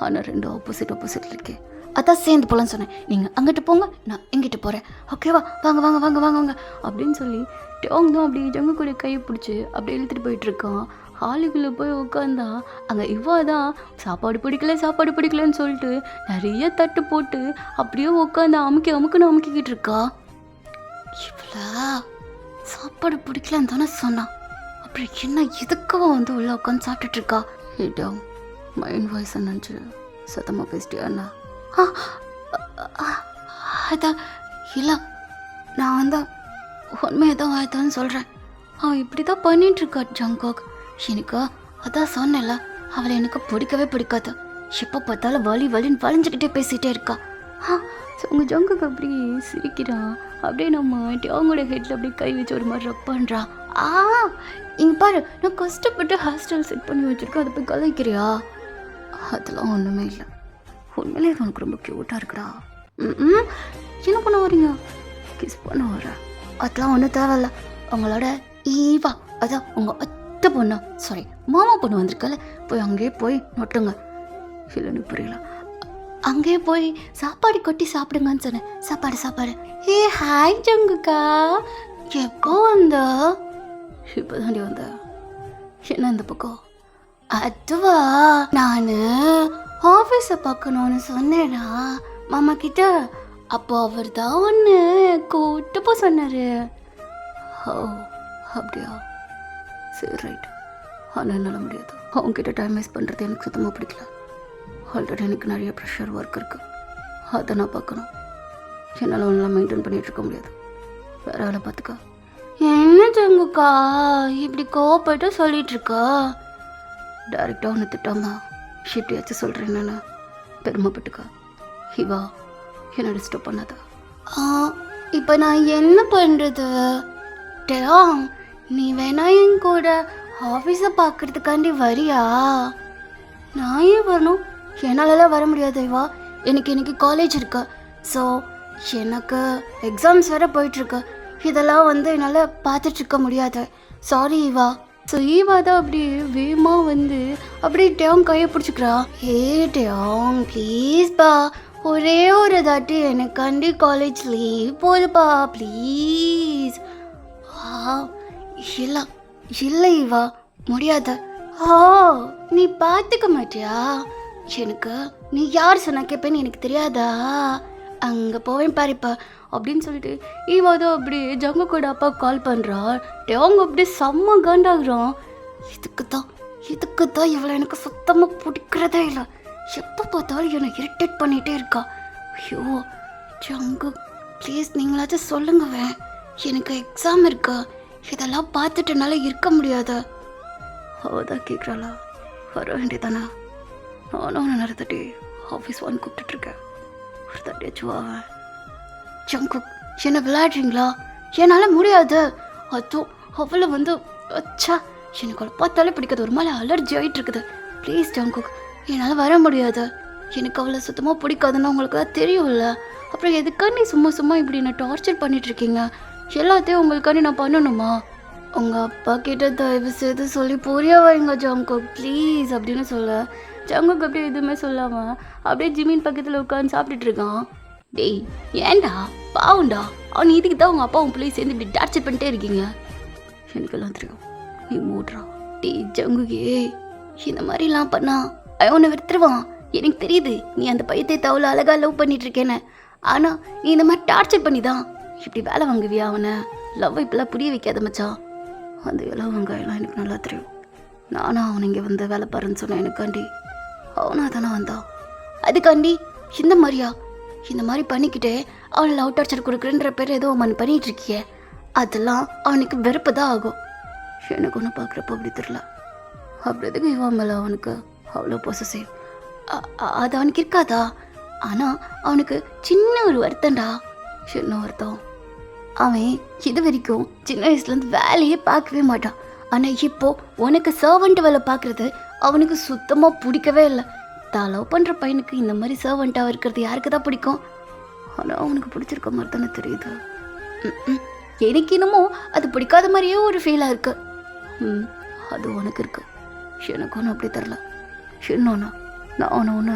ஆனால் 2 ஆப்போசிட்டில் இருக்கேன். அதான் சேர்ந்து போகலான்னு சொன்னேன். நீங்கள் அங்கிட்டு போங்க, நான் எங்கிட்ட போகிறேன். ஓகேவா? வாங்க வாங்க வாங்க வாங்க வாங்க அப்படின்னு சொல்லி டோங் தான் அப்படி ஜங்கு கூட கையை பிடிச்சி அப்படியே இழுத்துட்டு போயிட்டுருக்கான். ஹாலுக்குள்ளே போய் உட்காந்தா அங்கே இவ்வா தான் சாப்பாடு பிடிக்கலன்னு சொல்லிட்டு நிறைய தட்டு போட்டு அப்படியே உட்காந்து அமுக்கிக்கிட்டு இருக்கா. இவ்வளோ சாப்பாடு பிடிக்கலன்னு தானே சொன்னான். அப்புறம் என்ன எதுக்கவா வந்து உள்ள உட்காந்து சாப்பிட்டுட்டு இருக்கா? ஏடா மைண்ட் வாய்ஸ் நினச்சி சத்தமாக பேசிட்டியாண்ணா? அதான் இல்லை, நான் வந்து உண்மையை தான் வாய்த்தான்னு சொல்கிறேன். அவன் இப்படி தான் பண்ணிகிட்ருக்கா ஜங்குக். எனக்கு அதான் சொன்னேன்ல, அவளை எனக்கு பிடிக்கவே பிடிக்காது. எப்போ பார்த்தாலும் வலி வலின்னு வளைஞ்சுக்கிட்டே பேசிகிட்டே இருக்கா. உங்கள் ஜங்குக்கு அப்படியே சிரிக்கிறான். அப்படியே நம்ம அவங்களோட ஹெட்டில் அப்படியே கை வச்சு ஒரு மாதிரி ரப் பண்ணுறான். இங்கே பாரு, நான் கஷ்டப்பட்டு ஹேர்ஸ்டைல் செட் பண்ணி வச்சுருக்கேன், அதை போய் கலைக்கிறியா? அதெல்லாம் ஒன்றுமே இல்லை, உண்மையிலே அது உனக்கு ரொம்ப க்யூட்டாக இருக்குடா. என்ன பண்ண வரீங்க? கிஸ் பண்ண வர? அதெல்லாம் ஒன்றும் தேவையில்ல. உங்களோட ஈவா, அதான் உங்கள் அத்தை பொண்ணு, சாரி மாமா பொண்ணு வந்திருக்கல, போய் அங்கேயே போய் நொட்டுங்க. இல்லைன்னு புரியல. அங்கேயே போய் சாப்பாடு கொட்டி சாப்பிடுங்கன்னு சொன்னேன். சாப்பாடு. ஹாய் ஜங்குக்கா, எப்போ வந்த? இப்போ தாண்டி வந்த. என்ன இந்த பக்கம்? அதுவா, நான் ஆஃபீஸை பார்க்கணுன்னு சொன்னேனா மாமா கிட்ட. அப்போ அவர் தான் ஒன்று கூட்டு போ சொன்னார். ஓ அப்படியா, சரி ரைட். ஆனால் என்னால் முடியாது, அவங்ககிட்ட டைம் வேஸ்ட் பண்ணுறது எனக்கு சுத்தமாக பிடிக்கல. ஆல்ரெடி எனக்கு நிறைய ப்ரெஷர் ஒர்க் இருக்குது, அதை நான் பார்க்கணும். என்னால் ஒன்றெல்லாம் மெயின்டைன் பண்ணிகிட்டு இருக்க முடியாது. வேற வேலை பார்த்துக்க. என்ன ஜங்குக்கா இப்படி கோவப்பட்டு சொல்லிகிட்ருக்கா? டைரெக்டாக ஒன்று திட்டாமா ஷிப்டியாச்சும் சொல்கிறேன். நான் பெருமைப்பட்டுக்கா. ஹிவா, என்ன டிஸ்டர்ப் பண்ணாத. இப்போ நான் என்ன பண்ணுறது? டேம், நீ வேணா என் கூட ஆஃபீஸை பார்க்குறதுக்காண்டி வரியா? நான் ஏன் வரணும்? என்னாலலாம் வர முடியாது இவா. எனக்கு இன்னைக்கு காலேஜ் இருக்கு. ஸோ எனக்கு எக்ஸாம்ஸ் வேறு போயிட்டுருக்கு. இதெல்லாம் என்னால் பார்த்துட்ருக்க முடியாது. Sorry Eva. ஸோ ஈவா தான் அப்படி வேகமாக அப்படியே டேம் கையை பிடிச்சிக்கிறா. டேம் ப்ளீஸ் பா, ஒரே ஒரு தாட்டி எனக்காண்டி காலேஜ் லீவ் போதுப்பா ப்ளீஸ். இல்லை ஈவா, முடியாத. நீ பார்த்துக்க மாட்டியா? எனக்கு நீ யார் சொன்னா கேட்பேன்னு எனக்கு தெரியாதா? அங்கே போவேன் பாருப்பா அப்படின்னு சொல்லிட்டு ஈவாதோ அப்படி ஜங்கு கூட அப்பா கால் பண்ணுறா. அவங்க அப்படியே செம்ம காண்டாகிறான். இதுக்கு தான் இவளை எனக்கு சுத்தமாக பிடிக்கிறதே இல்லை. எப்போ பார்த்தாலும் என்னை இரிட்டேட் பண்ணிகிட்டே இருக்கா. ஐயோ ஜங்கு ப்ளீஸ் நீங்களாச்சும் சொல்லுங்கவே, எனக்கு எக்ஸாம் இருக்கா, இதெல்லாம் பார்த்துட்டுனால இருக்க முடியாது. அவதான் கேட்குறாளா, வர வேண்டியதானே? நானும் அவனை நிறைய ஆஃபீஸ் வாங்கி கூப்பிட்டுட்ருக்கேன். ஒரு தட்டியாச்சும் அவன். ஜங்கு என்ன விளையாடுறீங்களா? என்னால் முடியாது. அதுவும் அவளை அச்சா எனக்கு அவளை பார்த்தாலே பிடிக்காது, ஒரு மாதிரி அலர்ஜி ஆகிட்டு இருக்குது. ப்ளீஸ் ஜங்கு, என்னால் வர முடியாது. எனக்கு அவளை சுத்தமாக பிடிக்காதுன்னு உங்களுக்கு தான் தெரியும்ல. அப்புறம் எதுக்காண்டி சும்மா இப்படி என்ன டார்ச்சர் பண்ணிகிட்ருக்கீங்க? எல்லாத்தையும் உங்களுக்காண்டி நான் பண்ணணுமா? உங்கள் அப்பா கிட்ட தயவு செய்து சொல்லி புரிய வைங்க ஜங்கு ப்ளீஸ் அப்படின்னு சொல்ல. ஜங்குக்கு அப்படியே எதுவுமே சொல்லாமல் அப்படியே ஜிமின் பக்கத்தில் உட்காந்து சாப்பிட்டுட்டு இருக்கான். டேய் ஏன்டா பாவுண்டா, அவன் இதுக்கு தான் உங்கள் அப்பா உன் பிள்ளை சேர்ந்து இப்படி டார்ச்சர் பண்ணிட்டே இருக்கீங்க. எனக்கெல்லாம் தெரியும், நீ மூடுறா. டேய் ஜங்குகே, இந்த மாதிரிலாம் பண்ணா அவனை விட்டுருவான். எனக்கு தெரியுது நீ அந்த பையத்தை தவளை அழகாக லவ் பண்ணிட்டு இருக்கேன்னு. ஆனால் நீ இந்த மாதிரி டார்ச்சர் பண்ணி தான் இப்படி வேலை வாங்குவியா அவனை? லவ் இப்பெல்லாம் புரிய வைக்காத மச்சான். அந்த இளவு வெங்காயம்லாம் எனக்கு நல்லா தெரியும். நானும் அவனை இங்கே வேலை பாருன்னு சொன்னேன் எனக்காண்டி. அவனா தானே வந்தான். அதுக்காண்டி இந்த மாதிரி பண்ணிக்கிட்டே அவனை லவ் டார்ச்சர் கொடுக்குறேன்ற பேர் ஏதோ அவன் பண்ணிகிட்டு இருக்கியே, அதெல்லாம் அவனுக்கு வெறுப்பு தான் ஆகும். எனக்கு ஒன்று பார்க்குறப்ப அப்படி தெரியல. அப்படி எதுக்கு இவன் மேலே அவனுக்கு அவ்வளோ பொசசிவ்? அது அவனுக்கு இருக்காதா? ஆனால் அவனுக்கு சின்ன ஒரு வருத்தம்டா. சின்ன வருத்தம். அவன் இது வரைக்கும் சின்ன வயசுலேருந்து வேலையே பார்க்கவே மாட்டான். ஆனால் இப்போது உனக்கு சர்வெண்ட் வேலை பார்க்குறது அவனுக்கு சுத்தமாக பிடிக்கவே இல்லை. தான் லவ் பண்ணுற பையனுக்கு இந்த மாதிரி சர்வெண்ட்டாக இருக்கிறது யாருக்கு தான் பிடிக்கும்? ஆனால் அவனுக்கு பிடிச்சிருக்க மாதிரி தானே தெரியுது. எனக்கு என்னமோ அது பிடிக்காத மாதிரியே ஒரு ஃபீலாக இருக்குது. அது உனக்கு இருக்கு, எனக்கு ஒன்றும் அப்படி தரல. இன்னொன்று, நான் ஒன்று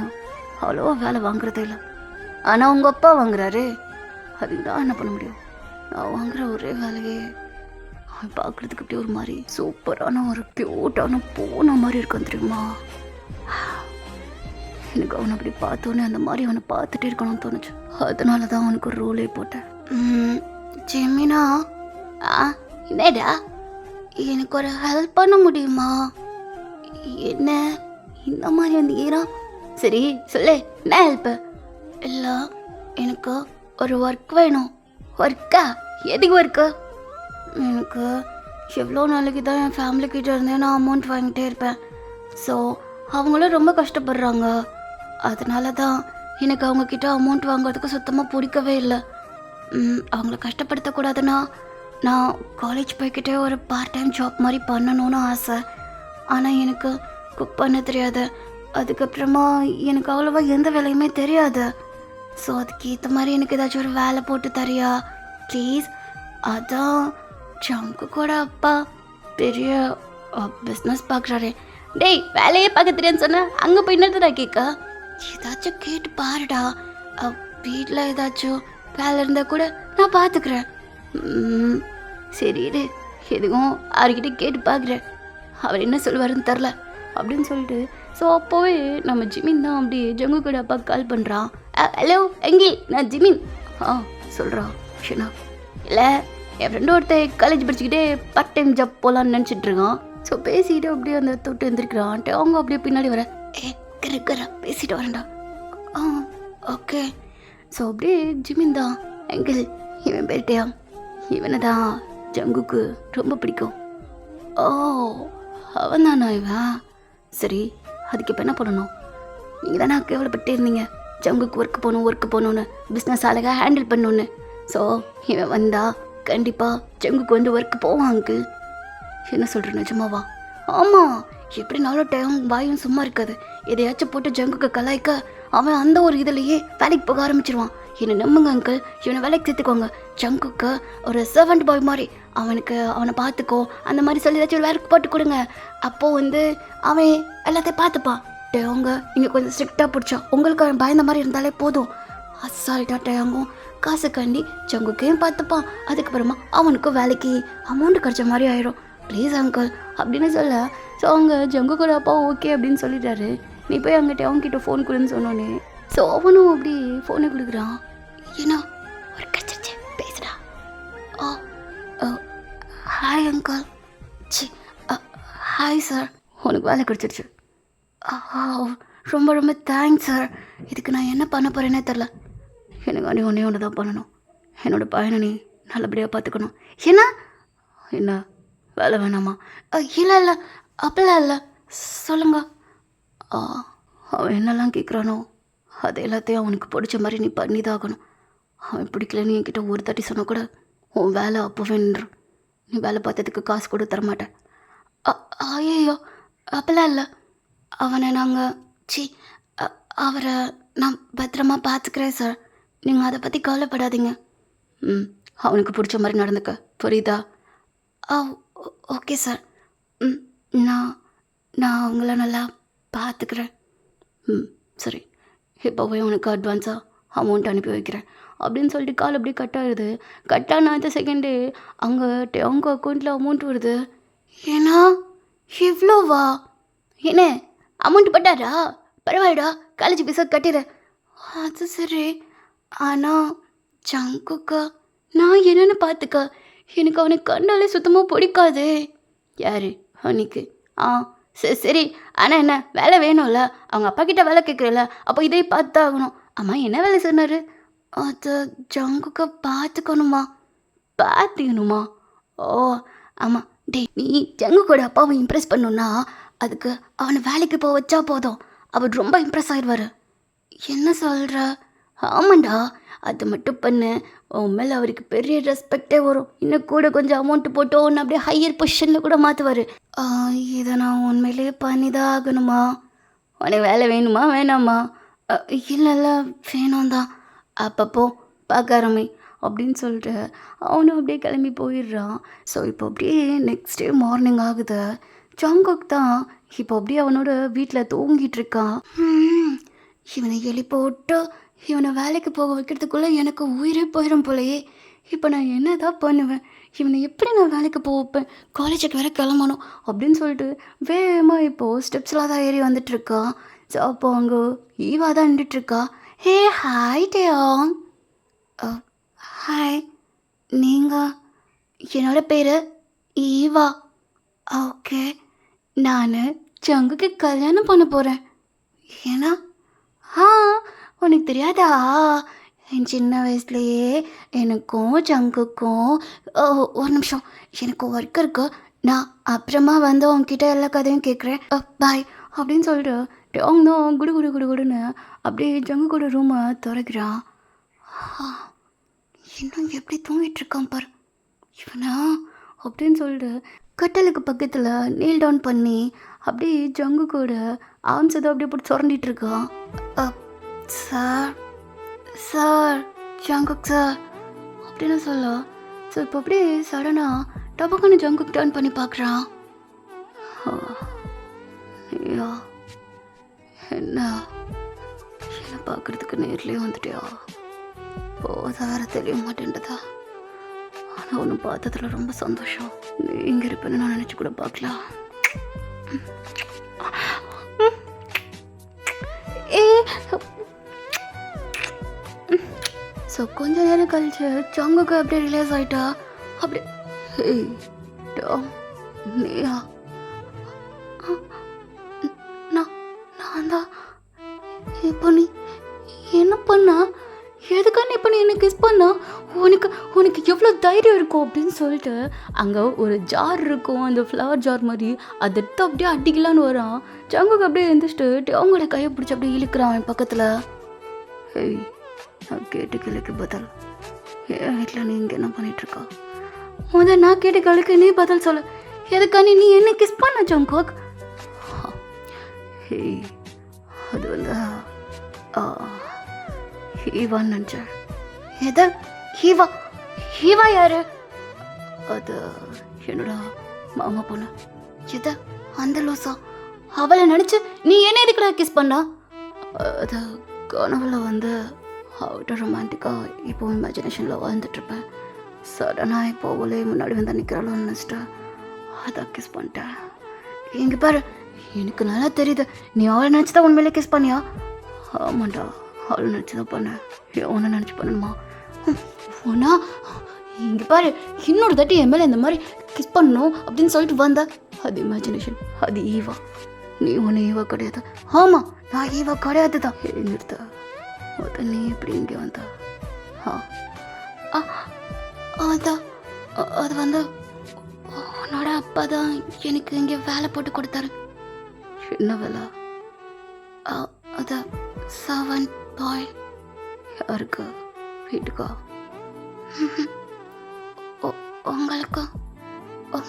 அவ்வளோவா வேலை வாங்குறதே இல்லை. ஆனால் உங்கள் அப்பா வாங்குறாரு, அதுக்கு தான் என்ன பண்ண முடியும்? நான் வாங்குற ஒரே வேலையே அவன் பார்க்குறதுக்கு அப்படியே ஒரு மாதிரி சூப்பரான ஒரு க்யூட்டான பூனை மாதிரி இருக்கான் தெரியுமா? எனக்கு அவனை அப்படி பார்த்தோன்னே அந்த மாதிரி அவனை பார்த்துட்டே இருக்கணும்னு தோணுச்சு. அதனால தான் அவனுக்கு ஒரு ரோலே போட்டேன். ஜெமினா, என்னடா, எனக்கு ஒரு ஹெல்ப் பண்ண முடியுமா? என்ன இந்த மாதிரி ஏறா? சரி சொல்லு, என்ன ஹெல்ப்பு? இல்லை, எனக்கு ஒரு ஒர்க் வேணும். ஒர்க்கா? எதுக்கு ஒர்க்கு? எனக்கு எவ்வளோ நாளைக்கு தான் என் ஃபேமிலிக்கிட்ட இருந்தே நான் அமௌண்ட் வாங்கிட்டே இருப்பேன். ஸோ அவங்களும் ரொம்ப கஷ்டப்படுறாங்க. அதனால தான் எனக்கு அவங்கக்கிட்ட அமௌண்ட் வாங்குறதுக்கு சுத்தமாக பிடிக்கவே இல்லை. அவங்கள கஷ்டப்படுத்தக்கூடாதுன்னா நான் காலேஜ் போய்க்கிட்டே ஒரு பார்ட் டைம் ஜாப் மாதிரி பண்ணணும்னு ஆசை. ஆனால் எனக்கு குக் பண்ண தெரியாது. அதுக்கப்புறமா எனக்கு அவ்வளோவா எந்த வேலையுமே தெரியாது. ஸோ அதுக்கு ஏற்ற மாதிரி எனக்கு ஏதாச்சும் ஒரு வேலை போட்டு தரியா ப்ளீஸ்? அதான் ஜங்கு கூட அப்பா பெரிய பிஸ்னஸ் பார்க்குறாரு. டேய், வேலையே பார்க்க தெரியாதுன்னு சொன்னேன், அங்கே போய் என்னதுடா கேட்க? ஏதாச்சும் கேட்டு பாருடா. வீட்டில் ஏதாச்சும் வேலை இருந்தால் கூட நான் பார்த்துக்கிறேன். சரி இரு, எதுவும் அவர்கிட்ட கேட்டு பார்க்குறேன், அவர் என்ன சொல்லுவாருன்னு தெரில அப்படின்னு சொல்லிட்டு. ஸோ அப்போவே நம்ம ஜிமின் தான் அப்படி ஜங்கு கூட அப்பா கால் பண்ணுறான். ஹலோ எங்கே, நான் ஜிமின். சொல்கிறான் ஷினா. இல்லை, என் ஃப்ரெண்டு ஒருத்தர் காலேஜ் படிச்சுக்கிட்டே பார்ட் டைம் ஜாப் போகலான்னு நினச்சிட்டு இருக்கான். ஸோ பேசிக்கிட்டு அப்படியே அந்த தொட்டு எழுந்திருக்கிறான்ட்டு அவங்க அப்படியே பின்னாடி வர. இருக்கிற பேசிட்டு வரேன்டா. ஓகே. ஸோ அப்படியே ஜிமின் தான், எங்கிள் இவன் பேர்ட்டியா, இவனை தான் ஜங்குக்கு ரொம்ப பிடிக்கும். ஓ, அவன் தானா இவன்? சரி, அதுக்கு இப்போ என்ன பண்ணணும்? நீங்கள் தானே கேவலப்பட்டே இருந்தீங்க ஜங்குக்கு ஒர்க்கு போகணுன்னு, பிஸ்னஸ் அழகாக ஹேண்டில் பண்ணணுன்னு. ஸோ இவன் வந்தா கண்டிப்பாக ஜங்குக்கு வந்து ஒர்க்கு போவான் அங்கிள். என்ன சொல்கிற, நிஜமாவா? ஆமாம், எப்படினாலும் டைம் வாயும் சும்மா இருக்காது. எதையாச்சும் போட்டு ஜங்குக்கு கலாய்க்க அவன் அந்த ஒரு இதுலேயே வேலைக்கு போக ஆரம்பிச்சிருவான். என்னை நம்புங்க அங்கிள், இவனை வேலைக்கு சேர்த்துக்கோங்க. ஜங்குக்கு ஒரு சர்வெண்ட் பாய் மாதிரி அவனை பார்த்துக்கோ, அந்த மாதிரி சொல்லி ஏதாச்சும் வேலைக்கு போட்டு கொடுங்க. அப்போது வந்து அவன் எல்லாத்தையும் பார்த்துப்பான். டேங்க நீங்கள் கொஞ்சம் ஸ்ட்ரிக்டாக பிடிச்சா உங்களுக்கு அவன் பயந்த மாதிரி இருந்தாலே போதும். அசால்ட்டாக டேங்கும் காசுக்காண்டி ஜங்குக்கையும் பார்த்துப்பான். அதுக்கப்புறமா அவனுக்கும் வேலைக்கு அமௌண்ட் கிடச்ச மாதிரி ஆயிடும். ப்ளீஸ் அங்கிள் அப்படின்னு சொல்ல. ஸோ அவங்க ஜங்கு கூட அப்பா ஓகே அப்படின்னு சொல்லிட்டாரு. நீ போய் அவங்ககிட்ட ஃபோன் கொடுன்னு சொன்னோன்னே ஸோ அவனும் அப்படி ஃபோனை கொடுக்குறான். ஏன்னா ஒரு கிடச்சிருச்சு, பேசுடா. Hi uncle. ஹாய் சார், உனக்கு வேலை கிடச்சிருச்சு. ரொம்ப ரொம்ப தேங்க்ஸ் சார். இதுக்கு நான் என்ன பண்ண போகிறேன்னே தெரில. எனக்கு ஒன்று தான் பண்ணணும். என்னோடய பையனை நீ நல்லபடியாக பார்த்துக்கணும். என்ன வேலை வேணாமா? இல்லை அப்படிலாம் இல்லை, சொல்லுங்க. அவன் என்னெல்லாம் கேட்குறானோ அது எல்லாத்தையும் அவனுக்கு பிடிச்ச மாதிரி நீ பண்ணி தான் ஆகணும். அவன் பிடிக்கலன்னு என்கிட்ட ஒரு தாட்டி சொன்னால் கூட உன் வேலை அப்போவே நின்றும். நீ வேலை பார்த்ததுக்கு காசு கூட தரமாட்டேன். ஐயோ அப்படிலாம் இல்லை. அவனை அவரை நான் பத்திரமா பார்த்துக்கிறேன் சார். நீங்கள் அதை பற்றி கவலைப்படாதீங்க. அவனுக்கு பிடிச்ச மாதிரி நடந்துக்க, புரியுதா? Okay sir. நான் அவங்கள நல்லா பார்த்துக்கிறேன். சரி, இப்போ போய் உனக்கு அட்வான்ஸாக அமௌண்ட் அனுப்பி வைக்கிறேன் அப்படின்னு சொல்லிட்டு கால் அப்படியே கட் ஆகுது. கட் ஆன அடுத்த செகண்டு அவங்க அக்கௌண்ட்டில் அமௌண்ட் வருது. ஏன்னா இவ்வளோவா? என்ன அமௌண்ட் பட்டாரா? பரவாயில்லடா, காலேஜ் பைசா கட்டிடுறேன். அது சரி. ஆனால் ஜங்குக்கா நான் என்னென்னு பார்த்துக்க, எனக்கு அவனை கண்டாலே சுத்தமாக பிடிக்காது. யார் அவனுக்கு? சரி, ஆனால் என்ன வேலை வேணும்ல, அவங்க அப்பா கிட்ட வேலை கேட்குறல, அப்போ இதை பார்த்து தான் ஆகணும். அம்மா என்ன வேலை சொன்னார்? அது ஜங்குக்கா பார்த்துக்கணுமா? பார்த்துக்கணுமா? ஓ ஆமாம். நீ ஜங்கு கூட அப்பாவை இம்ப்ரெஸ் பண்ணணுன்னா அதுக்கு அவனை வேலைக்கு போக வச்சா போதும், அவர் ரொம்ப இம்ப்ரெஸ் ஆயிடுவார். என்ன சொல்கிற? ஆமாண்டா, அது மட்டும் பண்ணு, உன் மேலே அவருக்கு பெரிய ரெஸ்பெக்டே வரும். இன்னும் கூட கொஞ்சம் அமௌண்ட்டு போட்டு ஒன்று அப்படியே ஹையர் பொசிஷனில் கூட மாற்றுவார். இதை நான் உண்மையிலே பண்ணி தான் ஆகணுமா? உனக்கு வேலை வேணுமா வேணாமா? இல்லை வேணும் தான். அப்பப்போ பார்க்காரமே அப்படின்னு சொல்லிட்டு அவனும் அப்படியே கிளம்பி போயிடுறான். ஸோ இப்போ அப்படியே நெக்ஸ்ட் டே மார்னிங் ஆகுது. ஜங்குக் தான் இப்போ அப்படியே அவனோட வீட்டில் தூங்கிட்டு இருக்கான். இவனை போட்டு இவனை வேலைக்கு போக வைக்கிறதுக்குள்ளே எனக்கு உயிரே போயிடும் போலையே. இப்போ நான் என்ன தான் பண்ணுவேன்? இவனை எப்படி நான் வேலைக்கு போக வைப்பேன்? காலேஜுக்கு வேற கிளம்பணும் அப்படின்னு சொல்லிட்டு வேகமாக இப்போது ஸ்டெப்ஸ்லாம் தான் ஏறி வந்துட்டுருக்கான். ஸோ அப்போ அங்கே ஈவா தான் நின்றுட்டுருக்கா. Hey hi டேயாங். ஹாய், நீங்கள்? என்னோட பேர் ஈவா. ஓகே, நான் ஜங்குக்கு கல்யாணம் பண்ண போகிறேன். ஏன்னா உனக்கு தெரியாதா? என் சின்ன வயசுலேயே எனக்கும் ஜங்குக்கும் ஒரு நிமிஷம், எனக்கு ஒர்க் இருக்கு, நான் அப்புறமா வந்து உங்ககிட்ட எல்லா கதையும் கேட்குறேன். பாய். அப்படின்னு சொல்லிட்டு டாங் தான் குடு குடு குடு குடுன்னு அப்படியே ஜங்கு கூட ரூமை திறக்கிறான். இன்னும் எப்படி தூங்கிட்டு இருக்கான் பாரு இவனா அப்படின்னு சொல்லிட்டு கட்டலுக்கு பக்கத்தில் நீல் டவுன் பண்ணி அப்படியே ஜங்கு கூட ஆர்ம்ஸ் ஏதோ அப்படியே போட்டு சுரண்டிட்டு இருக்கான். சார் சார் ஜங்குக் சார் அப்படின்னு சொல்ல. ஸோ இப்போ அப்படியே சடனாக டபக்குன்னு ஜங்குக் டர்ன் பண்ணி பார்க்குறான். ஐயா என்ன என்ன பார்க்குறதுக்கு நேர்லேயே வந்துட்டியா? போதார தெரிய மாட்டேன்றதா? ஆனால் ஒன்று பார்த்ததில் ரொம்ப சந்தோஷம். நீ இங்கே இருப்பேன்னு நான் நினச்சி கூட பார்க்கல. ஸோ கொஞ்ச நேரம் கழிச்சு ஜங்குக்கு அப்படியே ரிலீஸ் ஆகிட்டா. அப்படியே நீயா? நான் தான். இப்போ நீ என்ன பண்ணா? எதுக்கான இப்போ நீ என்ன கிஸ் பண்ணா? உனக்கு எவ்வளோ தைரியம் இருக்கும் அப்படின்னு சொல்லிட்டு அங்கே ஒரு ஜார் இருக்கும், அந்த ஃப்ளவர் ஜார் மாதிரி. அதை எடுத்து அப்படியே அடிக்கலான்னு வரான். ஜங்குக்கு அப்படியே எழுந்திரிச்சிட்டு அவங்களோட கையை பிடிச்சி அப்படியே இழுக்கிறான் என் பக்கத்தில். ஹேய், நான் கேட்டு கேளுக்கு பதில். என் வீட்டில் நீ இங்கே என்ன பண்ணிகிட்ருக்கா? முதல் நான் கேட்டு கேளுக்கு நீ பதில் சொல்ல. எதுக்கானே நீ என்ன கிஸ் பண்ண ஜங்குக்? ஹேய், அது வந்து ஹீவான்னு நினச்சேன். எது ஹீவா? ஹீவா யாரு? அது என்னோட மாமா பொண்ணு. எது அந்த லூசா? அவளை நினச்சி நீ என்ன எதுக்குடா கிஸ் பண்ணா? அது கனவுல வந்து அவுட்ட ரொமான்டிக்காக இப்போ இமேஜினேஷனில் வாழ்ந்துட்டுருப்பேன். சடனாக இப்போ அவளே முன்னாடி வந்து நிற்கிறாளோன்னு நினச்சிட்டு அதான் கிஸ் பண்ணிட்டேன். இங்கே பாரு, எனக்கு நல்லா தெரியுது நீ அவளை நினச்சி தான் உண்மையிலே கிஸ் பண்ணியா? ஆமாண்டா, அவளை நினச்சி தான் பண்ணேன். உன்னை நினச்சி பண்ணணுமா? ஒன்னா இங்கே பாரு, இன்னொரு தாட்டி என் மேலே இந்த மாதிரி கிஸ் பண்ணணும் அப்படின்னு சொல்லிட்டு வந்த. அது இமேஜினேஷன், அது ஈவா. நீ ஒன்று ஈவா கிடையாது. ஆமாம், நான் ஈவா கிடையாது தான். நிறுத்த நீ எப்படி இங்கே வந்த? அதான் அது வந்து உன்னோட அப்பா தான் எனக்கு இங்கே வேலை போட்டு கொடுத்தாரு. என்ன வேலை? அது சவன் பாய். யாருக்கு? வீட்டுக்கா?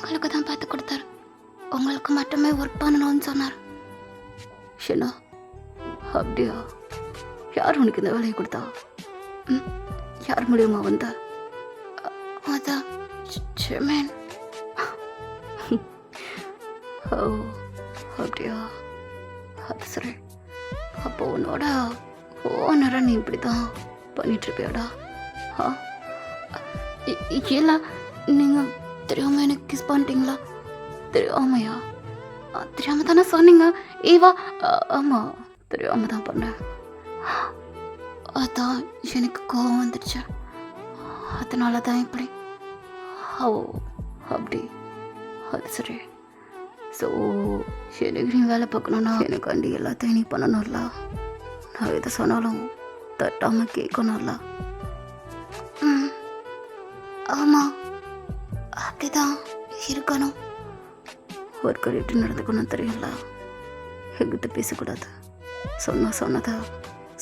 உங்களுக்கு தான் பார்த்து கொடுத்தாரு. உங்களுக்கு மட்டுமே ஒர்க் பண்ணணும்னு சொன்னார். ஷினா, அப்படியா? யார் உனக்கு இந்த வேலையை கொடுத்தா? யார் மூலியமா வந்த? அதான் ஜெமேன். ஓ அப்படியா? அது சரி. அப்போ உன்னோட ஓனரை நீ இப்படி தான் பண்ணிட்டுருப்பியாடா? இல்லை, நீங்கள் தெரியாமல் எனக்கு கிஸ் பண்ணிட்டீங்களா? தெரியாமையா? தெரியாமல் தானே சொன்னீங்க ஈவா? ஆமாம், தெரியாமல் தான் பண்ணேன். அதான் எனக்கு கோவம் வந்துடுச்சு. அதனால தான் இப்படி. ஓ அப்படி? அது சரி. ஸோ எனக்கு நீ வேலை பார்க்கணுன்னா எனக்கு அண்டி எல்லாத்தையும் நீ பண்ணணும்ல. நான் எதை சொன்னாலும் தட்டாமல் கேட்கணும்ல. ஆமாம், அப்படிதான் இருக்கணும். ஒர்க்கர் எப்படி நடந்துக்கணும் தெரியல. எங்கிட்ட பேசக்கூடாது. சொன்னதை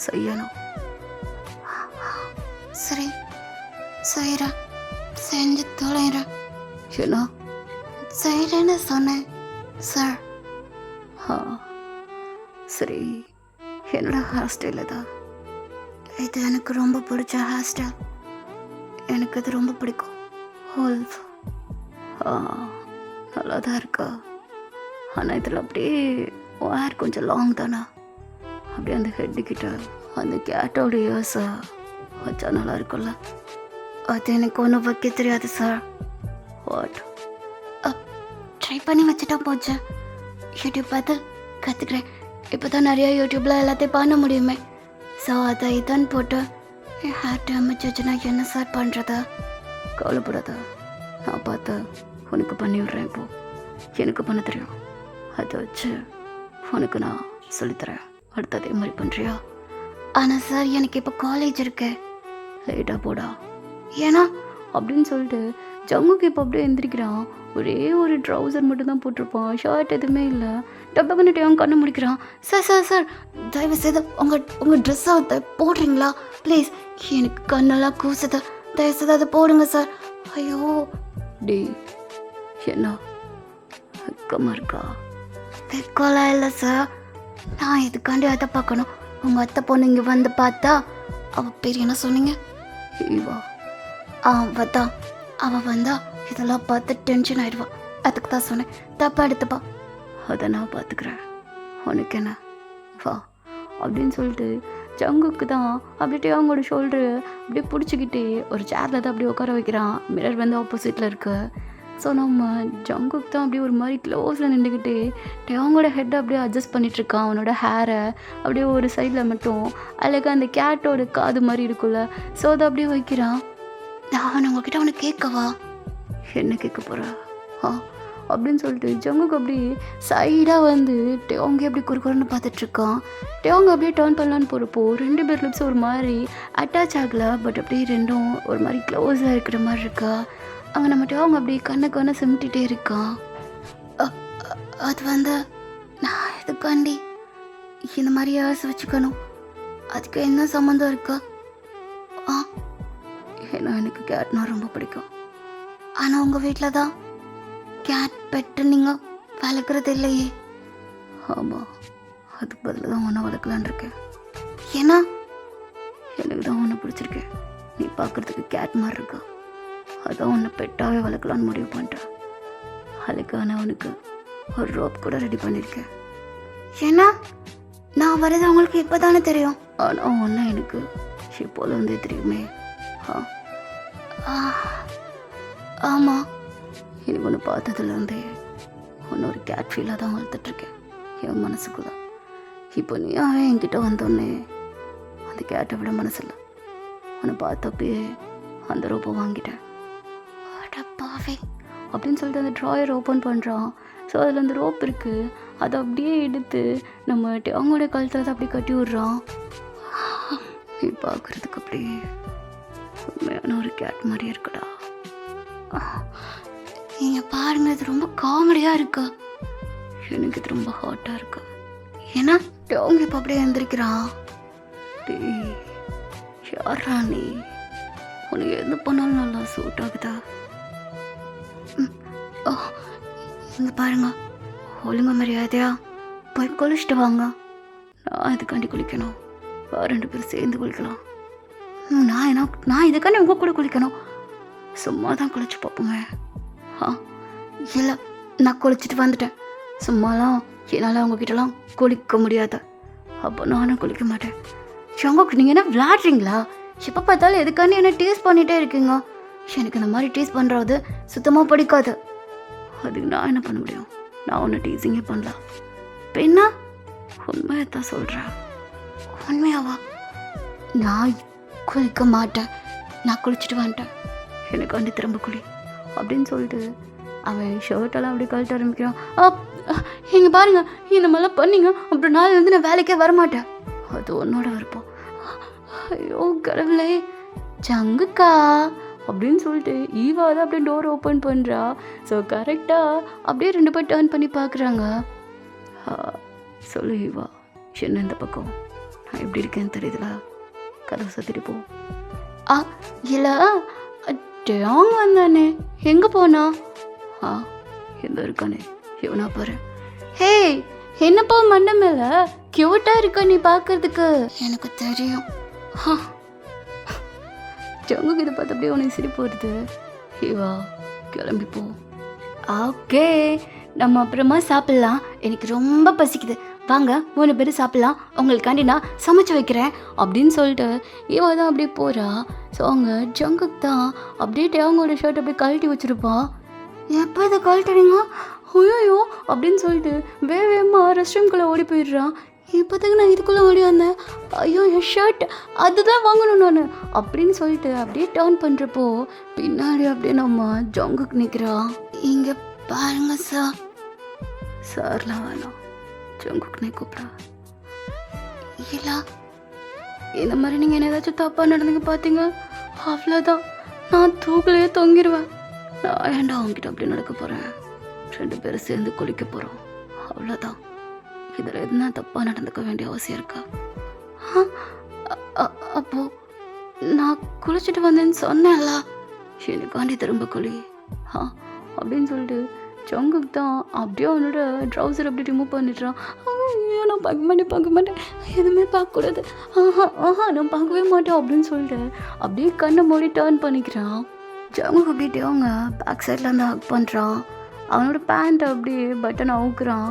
செய்யணும். சரி, செய்கிறேன். செஞ்சு தொலைகிறேன். ஏன்னா செய்கிறேன்னு சொன்னேன் சார். சரி, என்னோட ஹேர் ஸ்டைல் தான் இது. எனக்கு ரொம்ப பிடிச்ச ஹேர் ஸ்டைல். எனக்கு அது ரொம்ப பிடிக்கும். ஹோல்ஃப் நல்லா தான் இருக்கா. ஆனால் இதில் அப்படியே ஹேர் கொஞ்சம் லாங் தானே. அப்படியே அந்த ஹெட்டுக்கிட்ட அந்த கேட்டோட இயர்ஸை வச்சா நல்லா இருக்கும்ல. அது எனக்கு ஒன்றும் வைக்க தெரியாது சார். வாட்? ட்ரை பண்ணி வச்சுட்டா போச்சு. யூடியூப் பார்த்து கற்றுக்குறேன். இப்போ தான் நிறையா யூடியூப்பில் எல்லாத்தையும் பண்ண முடியுமே. ஸோ அதை இதான் போட்டு என் ஹேர் டேமேஜ் வச்சுன்னா என்ன சார் பண்ணுறதா? கவலைப்படாத, நான் பார்த்து உனக்கு பண்ணி விடுறேன். இப்போது எனக்கு பண்ண தெரியும். அதை வச்சு உனக்கு நான் சொல்லித்தரேன். அடுத்து அதே மாதிரி பண்ணுறியா? ஆனால் சார் எனக்கு இப்போ காலேஜ் இருக்கு. லேட்டாக போடா. ஏன்னா அப்படின்னு சொல்லிட்டு ஜங்குக்கு இப்போ அப்படியே எந்திரிக்கிறான். ஒரே ஒரு ட்ரௌசர் மட்டும் தான் போட்டிருப்பான். ஷர்ட் எதுவுமே இல்லை. டப்புன்னு டேவன் கண்ணை முடிக்கிறான். சார் சார் சார் தயவு செய்து உங்கள் ட்ரெஸ்ஸை போடுறீங்களா ப்ளீஸ்? எனக்கு கண்ணெல்லாம் கூசுது, தயவு செய்து அதை போடுங்க சார். ஐயோ டே என்ன வெக்கமாக இருக்கா? வெக்கம்லாம் இல்லை சார், நான் இதுக்காண்டி அதை பார்க்கணும். உங்கள் அத்தை பொண்ணு இங்கே வந்து பார்த்தா அவள் பேர் என்ன சொன்னீங்க? இவா? அவள் வந்தா இதெல்லாம் பார்த்து டென்ஷன் ஆயிடுவா, அதுக்கு தான் சொன்னேன். தப்பா எடுத்துப்பா. அதை நான் பார்த்துக்கிறேன், உனக்கு என்ன வா அப்படின்னு சொல்லிட்டு ஜங்குக்கு தான் அப்படியே அவங்களோட ஷோல்டரு அப்படியே பிடிச்சிக்கிட்டு ஒரு சேரில் தான் அப்படியே உட்கார வைக்கிறான். மிரர் வந்து ஆப்போசிட்டில் இருக்கு. ஸோ நம்ம ஜங்குக்கு தான் அப்படியே ஒரு மாதிரி க்ளோஸில் நின்றுக்கிட்டு அவங்களோட ஹெட்டை அப்படியே அட்ஜஸ்ட் பண்ணிகிட்ருக்கான். அவனோட ஹேரை அப்படியே ஒரு சைடில் மட்டும் அதுக்கு அந்த கேட்டோட காது மாதிரி இருக்குல்ல, ஸோ அதை அப்படியே வைக்கிறான். நான் உங்ககிட்ட அவனை கேட்கவா? என்ன கேட்க போகிறா அப்படின்னு சொல்லிட்டு ஜங்குக்கு அப்படி சைடாக வந்து டேவங்க அப்படி குறுக்குறன்னு பார்த்துட்ருக்கான். டேவங்க அப்படியே டேர்ன் பண்ணலான்னு போகிறப்போ 2 பேர் லிப்ஸ் ஒரு மாதிரி அட்டாச் ஆகலை, பட் அப்படியே ரெண்டும் ஒரு மாதிரி க்ளோஸாக இருக்கிற மாதிரி இருக்கா. அங்கே நம்ம டேவங்க அப்படி கண்ணை சிமிட்டிகிட்டே இருக்கான். அது வந்து நான் இதுக்காண்டி இந்த மாதிரி ஆசை வச்சுக்கணும், அதுக்கு என்ன சம்மந்தம் இருக்கா? ஏன்னா எனக்கு கேட்னா ரொம்ப பிடிக்கும். ஆனால் உங்கள் வீட்டில் தான் கேட் பெட்டு நீங்கள் வளர்க்குறது இல்லையே. ஆமாம், அதுக்கு பதில் தான் ஒன்றை வளர்க்கலான் இருக்கேன். ஏன்னா எனக்கு தான் ஒன்று பிடிச்சிருக்கேன், நீ பார்க்குறதுக்கு கேட் மாதிரி இருக்கா, அதான் ஒன்று பெட்டாகவே வளர்க்கலான்னு முடிவு பண்ணிட்டேன். அதுக்கான அவனுக்கு ஒரு ரோப் கூட ரெடி பண்ணியிருக்கேன். ஏன்னா நான் வரது அவங்களுக்கு இப்போ தானே தெரியும், ஆனால் ஒன்று எனக்கு இப்போது வந்து தெரியுமே. ஆமாம், எனக்கு ஒன்று பார்த்ததுலேருந்தே ஒன்று ஒரு கேட் ஃபீலாக தான் வளர்த்துட்ருக்கேன் என் மனசுக்குள்ள. இப்போ நீயாவே என்கிட்ட வந்தோடனே அந்த கேட்டை விட மனசில்லை, உன்னை பார்த்தப்பயே அந்த ரோப்பை வாங்கிட்டேன். அடப்பாவே அப்படின்னு சொல்லிட்டு அந்த ட்ராயர் ஓப்பன் பண்ணுறான். ஸோ அதில் அந்த ரோப் இருக்குது, அதை அப்படியே எடுத்து நம்ம அவங்களோட கழுத்தில் தான் அப்படியே கட்டி விட்றான். நீ பார்க்குறதுக்கு அப்படியே உண்மையான ஒரு கேட் மாதிரி இருக்குடா. நீங்கள் பாருங்கள், இது ரொம்ப காமெடியாக இருக்கா, எனக்கு இது ரொம்ப ஹாட்டாக இருக்கு. ஏன்னா டோங்க இப்போ அப்படியே எழுந்திருக்கிறான். டேய் யாரா நீ, உனக்கு எது பண்ணாலும் நல்லா சூட் ஆகுதா? இங்கே பாருங்க, ஒழுங்கு மரியாதையா போய் குளிச்சுட்டு வாங்க. நான் இதுக்காண்டி குளிக்கணும், 2 பேரும் சேர்ந்து குளிக்கலாம். நான் இதுக்காண்டி உங்கள் கூட குளிக்கணும்? சும்மா தான் குளிச்சு பார்ப்போங்க. இல்லை, நான் குளிச்சுட்டு வந்துட்டேன். சும்மாலாம் என்னால் அவங்கக்கிட்டலாம் குளிக்க முடியாது, அப்போ நானும் குளிக்க மாட்டேன். சங்கோக்கு நீங்கள் என்ன விளையாடுறீங்களா? எப்போ பார்த்தாலும் எதுக்காண்டி என்ன டீஸ் பண்ணிகிட்டே இருக்கீங்க. எனக்கு இந்த மாதிரி டீஸ் பண்ணுறது சுத்தமாக பிடிக்காது. அதுக்கு நான் என்ன பண்ண முடியும்? நான் ஒன்று டீஸிங்கே பண்ணலாம். பெண்ணா உண்மையை தான் சொல்கிறேன். உண்மையாவா? நான் குளிக்க மாட்டேன், நான் குளிச்சுட்டு வந்துட்டேன், எனக்கு வந்து திரும்ப குளி அப்படின்னு சொல்லிட்டு அவன் ஷர்ட்டெல்லாம் அப்படி கழட்ட ஆரம்பிக்கிறான். இங்கே பாருங்க, இந்த மாதிரிலாம் பண்ணிங்க அப்புறம் நாளிலேருந்து நான் வேலைக்கே வரமாட்டேன். அது உன்னோட விருப்பம். ஐயோ கடவுளே, ஜங்குக்கா அப்படின்னு சொல்லிட்டு ஈவா தான் அப்படியே டோர் ஓப்பன் பண்ணுறா. ஸோ கரெக்டாக அப்படியே 2 பேர் டர்ன் பண்ணி பார்க்குறாங்க. சொல்லு ஈவா, என்ன இந்த பக்கம் நான் எப்படி இருக்கேன்னு தெரியுதுல, கதவை சத்திட்டு போ. இல்லை டேவங்க வந்தானே, எங்கே போனா? எந்த இருக்கானே, இவனா பாரு. ஹே என்னப்பா மண்டை மேலே க்யூட்டாக இருக்க நீ பார்க்கறதுக்கு? எனக்கு தெரியும். ஜங்குக்கு இதை பார்த்து அப்படியே உனக்கு சிரிப்பு வருது. ஹேவா கிளம்பிப்போ. ஓகே, நம்ம அப்புறமா சாப்பிட்லாம், எனக்கு ரொம்ப பசிக்குது, வாங்க 3 பேரும் சாப்பிட்லாம், உங்களுக்காண்டி நான் சமைச்சு வைக்கிறேன் அப்படின்னு சொல்லிட்டு இவ தான் அப்படியே போகிறா. ஸோ அவங்க ஜங்குக்கு தான் அப்படியே அவங்களோட ஷர்ட் அப்படியே கழட்டி வச்சுருப்பான். எப்போ இதை கழட்டுறீங்க? ஐயோ அப்படின்னு சொல்லிட்டு வேகமாக ரெஸ்ட் ரூம்குள்ளே ஓடி போயிடுறான். இப்போதாங்க நான் இதுக்குள்ளே ஓடி வந்தேன், ஐயோ என் ஷர்ட் அதுதான் வாங்கணும் நான் அப்படின்னு சொல்லிட்டு அப்படியே டர்ன் பண்ணுறப்போ பின்னாடி அப்படியே நம்ம ஜங்குக்கு நிற்கிறான். இங்கே பாருங்க சார். சார்லாம் வேணாம், ஜங்குக்குனே கூப்பிடா. இல்லை, இந்த மாதிரி நீங்கள் என்ன ஏதாச்சும் தப்பாக நடந்துங்க பார்த்தீங்க அவ்வளோதான், நான் தூக்கிலேயே தொங்கிடுவேன். நான் ஏன்டா அவங்ககிட்ட அப்படி நடக்க போகிறேன்? 2 பேரும் சேர்ந்து குளிக்க போகிறோம், அவ்வளோதான். இதில் எதுனா தப்பாக நடந்துக்க வேண்டிய அவசியம் இருக்கா? ஆ, அப்போ நான் குளிச்சுட்டு வந்தேன்னு சொன்னேன்ல, எனக்காண்டி திரும்ப குளி ஆ அப்படின்னு சொல்லிட்டு ஜங்குக்கு தான் அப்படியே அவனோட ட்ரௌசர் அப்படி ரிமூவ் பண்ணிடுறான். ஐயோ நான் பார்க்க மாட்டேன் எதுவுமே பார்க்கக்கூடாது, நான் பார்க்கவே மாட்டேன் அப்படின்னு சொல்லிட்டு அப்படியே கண்ணை மூடி டேர்ன் பண்ணிக்கிறான். ஜங்குக்கு அப்படியே அவங்க பேக் சைடில் வந்து ஹக் பண்ணுறான். அவனோட பேண்ட் அப்படியே பட்டன் அவுக்குறான்.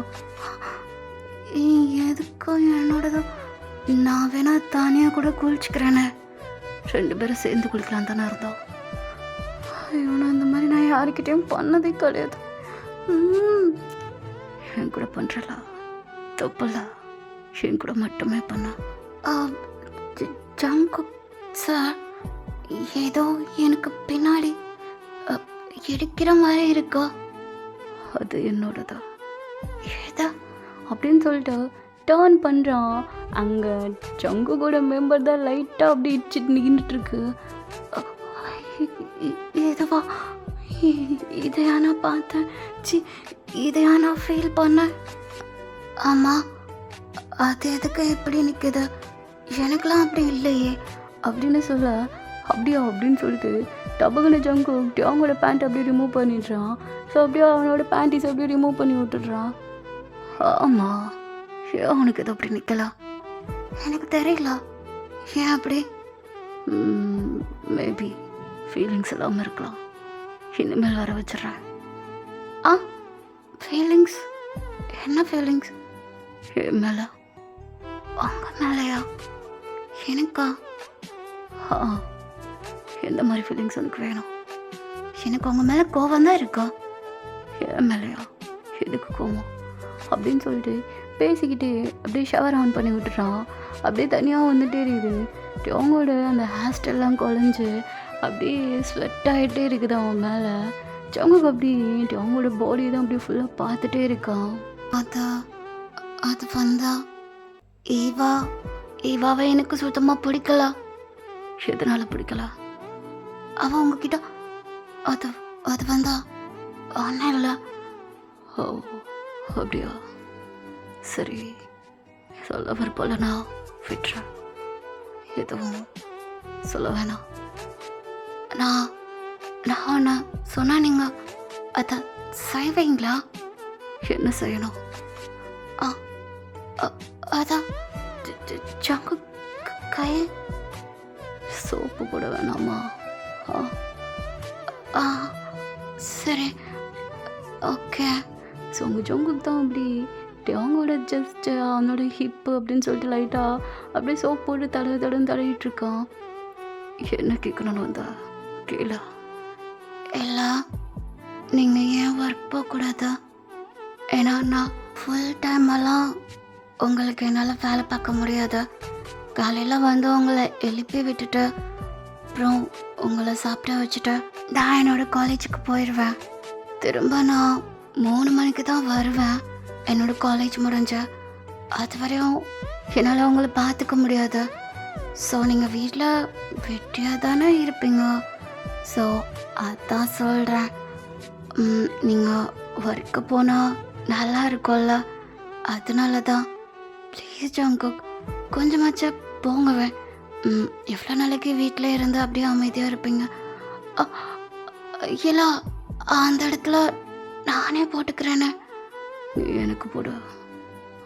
எதுக்கும் என்னோடது, நான் வேணா தனியாக கூட குளிச்சுக்கிறேனே, 2 பேரும் சேர்ந்து குளிக்கலாம் தானே இருந்தோம். ஐயோ நான் இந்த மாதிரி நான் யாருக்கிட்டேயும் பண்ணதே கிடையாது. என் கூட பண்ணுறல தப்பல, என் கூட மட்டுமே பண்ண. ஜங்கு சார் ஏதோ எனக்கு பின்னாடி இடிக்கிற மாதிரி இருக்கா, அது என்னோடதா ஏதா அப்படின்னு சொல்லிட்டு டேர்ன் பண்ணுறான். அங்கே ஜங்கு கூட மெம்பர் தான் லைட்டாக அப்படி இடிச்சிட்டு நின்றுட்டுருக்கு. இதுவா, இதையா நான் பார்த்தேன், இதையா நான் ஃபீல் பண்ணேன். ஆமாம், அது எதுக்கு எப்படி நிற்குது, எனக்கெலாம் அப்படி இல்லையே அப்படின்னு சொல்ல, அப்படியா அப்படின்னு சொல்லிட்டு டபுக்குன்னு ஜங்கு அவங்களோட பேண்ட் அப்படியே ரிமூவ் பண்ணிடுறான். ஸோ அப்படியே அவனோட பேண்டிஸ் அப்படியே ரிமூவ் பண்ணி விட்டுடுறான். ஆமாம், ஏன் அவனுக்கு எது அப்படி நிற்கலாம், எனக்கு தெரியல ஏன் அப்படி. மேபி ஃபீலிங்ஸ் இல்லாமல் இருக்கலாம், இனிமேல் வர வச்சிட்றேன். ஃபீலிங்ஸ்? என்ன ஃபீலிங்ஸ்? என் மேலே? அவங்க மேலையா? எனக்கா? எந்த மாதிரி ஃபீலிங்ஸ் உனக்கு வேணும்? எனக்கு அவங்க மேலே கோவம் தான் இருக்கா? என் மேலையா? எதுக்கு கோவம் அப்படின்னு சொல்லிட்டு பேசிக்கிட்டு அப்படியே ஷவர் ஆன் பண்ணி விட்டுறான். அப்படியே தனியாக வந்துட்டே இருக்குது. அவங்களோட அந்த ஹேர் ஸ்டைல்லாம் குழஞ்சி அப்படியே ஸ்வெட் ஆகிட்டே இருக்குது அவன் மேலே. ஜங்குக்கு அப்படி அவங்களோட பாடி தான் அப்படியே ஃபுல்லாக பார்த்துட்டே இருக்கான். அது வந்தா ஈவாவை எனக்கு சுத்தமாக பிடிக்கல. எதனால பிடிக்கல? அவன் உங்ககிட்ட அது வந்தா ஒன்றும் இல்லை. ஓ அப்படியா, சரி சொல்ல விருப்பம்லண்ணா விட்டுறேன், எதுவும் சொல்ல வேணாம். நான் சொன்னா நீங்கள் அதை செய்வீங்களா? என்ன செய்யணும்? அதான் ஜங்கு கையில் சோப்பு போட வேணாமா? சரி ஓகே. ஸோ உங்கள் ஜங்குக்கு தான் அப்படி அவங்களோட ஜஸ்ட் அவனோட ஹிப்பு அப்படின்னு சொல்லிட்டு லைட்டாக அப்படியே சோப் போட்டு தடன்னு தடவிட்டு இருக்கான். என்ன கேட்கணும்னு வந்தா கேளா? இல்லை, நீங்கள் ஏன் ஒர்க் போகக்கூடாதா? ஏன்னா நான் ஃபுல் டைமெல்லாம் உங்களுக்கு என்னால் வேலை பார்க்க முடியாது. காலையில் வந்து உங்களை எழுப்பி விட்டுட்டு அப்புறம் உங்களை சாப்பிட வச்சுட்டு நான் என்னோடய காலேஜுக்கு போயிடுவேன். திரும்ப நான் 3 மணிக்கு தான் வருவேன் என்னோடய காலேஜ் முடிஞ்ச. அது வரையும் என்னால் உங்களை பார்த்துக்க முடியாது. ஸோ நீங்கள் வீட்டில் வெட்டியாக தானே இருப்பீங்க. ஸோ அதான் சொல்கிறேன், நீங்கள் ஒர்க்கு போனால் நல்லா இருக்கும்ல, அதனால தான். ப்ளீஸ் ஜங்குக் கொஞ்சமாச்சும் போங்கவே. எவ்வளோ நாளைக்கு வீட்டில் இருந்து அப்படியே அமைதியாக இருப்பீங்க? இல்லை, அந்த இடத்துல நானே போட்டுக்கிறேன்னு. எனக்கு போடு,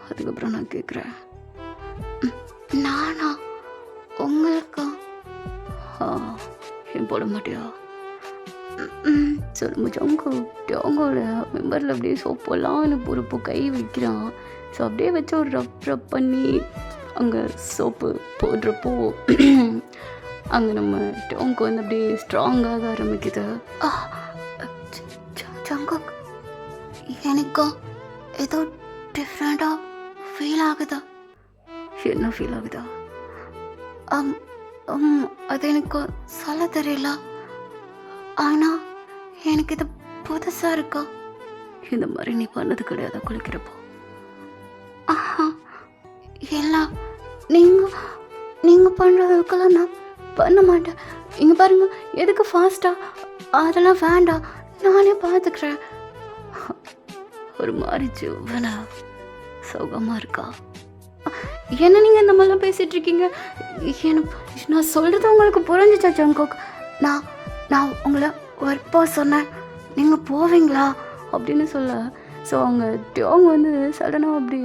அதுக்கப்புறம் நான் கேட்குறேன். நானா உங்களுக்கு? ஏன் போட மாட்டியா? சொல்லுங்க ஜங்கு. அவங்களோட மெம்பரில் அப்படியே சோப்பெல்லாம் பொறுப்பு கை வைக்கிறான். ஸோ அப்படியே வச்சு ஒரு ரப் பண்ணி அங்கே சோப்பு போடுறப்போ அங்கே நம்ம டோங்கு வந்து அப்படியே ஸ்ட்ராங்காக ஆரம்பிக்குது. ஜங்கு எனக்கு ஏதோ டிஃப்ரெண்ட்டாக ஃபீல் ஆகுதா? என்ன ஃபீல் ஆகுதா? அது எனக்கு சொல்ல தெரியல, ஆனால் எனக்கு இது புதுசாக இருக்கா. இந்த மாதிரி நீ பண்ணது கிடையாது குளிக்கிறப்போ? எல்லாம் நீங்கள் பண்ணுறதுக்கெல்லாம் நான் பண்ண மாட்டேன். இங்கே பாருங்க, எதுக்கு ஃபாஸ்ட்டாக? அதெல்லாம் வேண்டாம், நானே பார்த்துக்கிறேன். ஒரு மாதிரி ஜுவனா சுகமாக இருக்கா? என்ன நீங்கள் இந்த மாதிரிலாம் பேசிகிட்டு இருக்கீங்க? எனக்கு நான் சொல்கிறது உங்களுக்கு புரிஞ்சிச்சா ஜங்குக்? நான் நான் உங்களை ஒர்க் போக சொன்னேன், நீங்கள் போவீங்களா அப்படின்னு சொல்ல. ஸோ அவங்க டோங் வந்து சடனாக அப்படி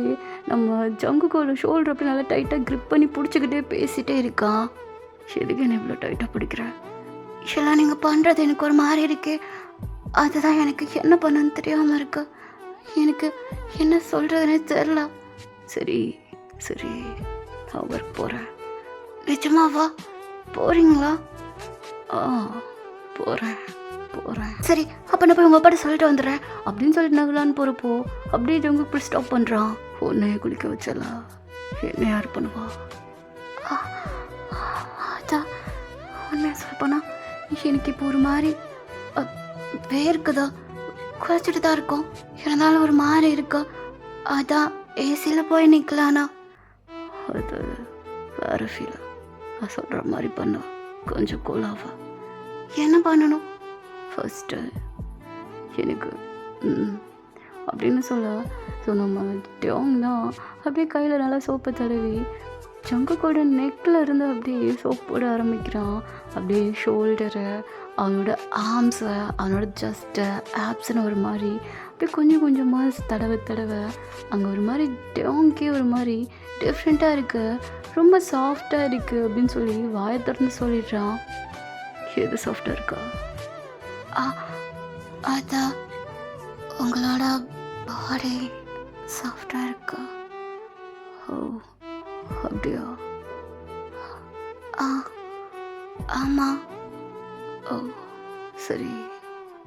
நம்ம ஜங்குக்கோட ஷோல்டர் அப்படி நல்லா டைட்டாக க்ரிப் பண்ணி பிடிச்சிக்கிட்டே பேசிகிட்டே இருக்கான். எதுக்கு என்ன இவ்வளோ டைட்டாக பிடிக்கிறேன்? இதெல்லாம் நீங்கள் பண்ணுறது எனக்கு ஒரு மாதிரி இருக்கு. அதுதான் எனக்கு என்ன பண்ணுன்னு தெரியாமல் இருக்கு. எனக்கு என்ன சொல்கிறதுனே தெரில. சரி சரி, நான் ஒர்க் போகிறேன். நிஜமாவா போகிறீங்களா? ஆ போகிறேன். சரி, அப்போ நான் போய் உங்கள் அப்பாட்ட சொல்லிட்டு வந்துடுறேன் அப்படின்னு சொல்லிட்டு நகலான்னு போகிறப்போ அப்படியே ஜங்கு இப்படி ஸ்டாப் பண்ணுறான். உன்னைய குளிக்க வச்சலாம், என்ன யார் பண்ணுவா? அதான் உண்மையாக சொல்லப்போனா எனக்கு இப்போ ஒரு மாதிரி வேர்க்குதா, குறைச்சிட்டு தான் இருக்கும், இருந்தாலும் ஒரு மாதிரி இருக்கா. அதான் ஏசியில் போய் நிற்கலானா. அது வேறு ஃபீல். நான் சொல்கிற மாதிரி பண்ண கொஞ்சம் கூலாவா. என்ன பண்ணணும்? ஃபஸ்ட்டு எனக்கு அப்படின்னு சொல்ல. ஸோ நம்ம டோங் தான் அப்படியே கையில் நல்லா சோப்பை தடவி ஜங்குக்கோட நெக்கில் இருந்து அப்படியே சோப் போட ஆரம்பிக்கிறான். அப்படியே ஷோல்டரை, அவனோட ஆர்ம்ஸை, அவனோட ஜஸ்ட்டு ஆப்ஸ்ன்னு ஒரு மாதிரி அப்படியே கொஞ்சம் கொஞ்சமாக தடவை அங்கே ஒரு மாதிரி டோங்கே ஒரு மாதிரி டிஃப்ரெண்ட்டாக இருக்குது, ரொம்ப சாஃப்டாக இருக்குது அப்படின்னு சொல்லி வாயை திறந்து சொல்லிடுறான். எது சாஃப்டாக இருக்கா? அதான் உங்களோட பாடி சாஃப்டாக இருக்கா. ஓ அப்படியா? ஆமாம். ஓ சரி.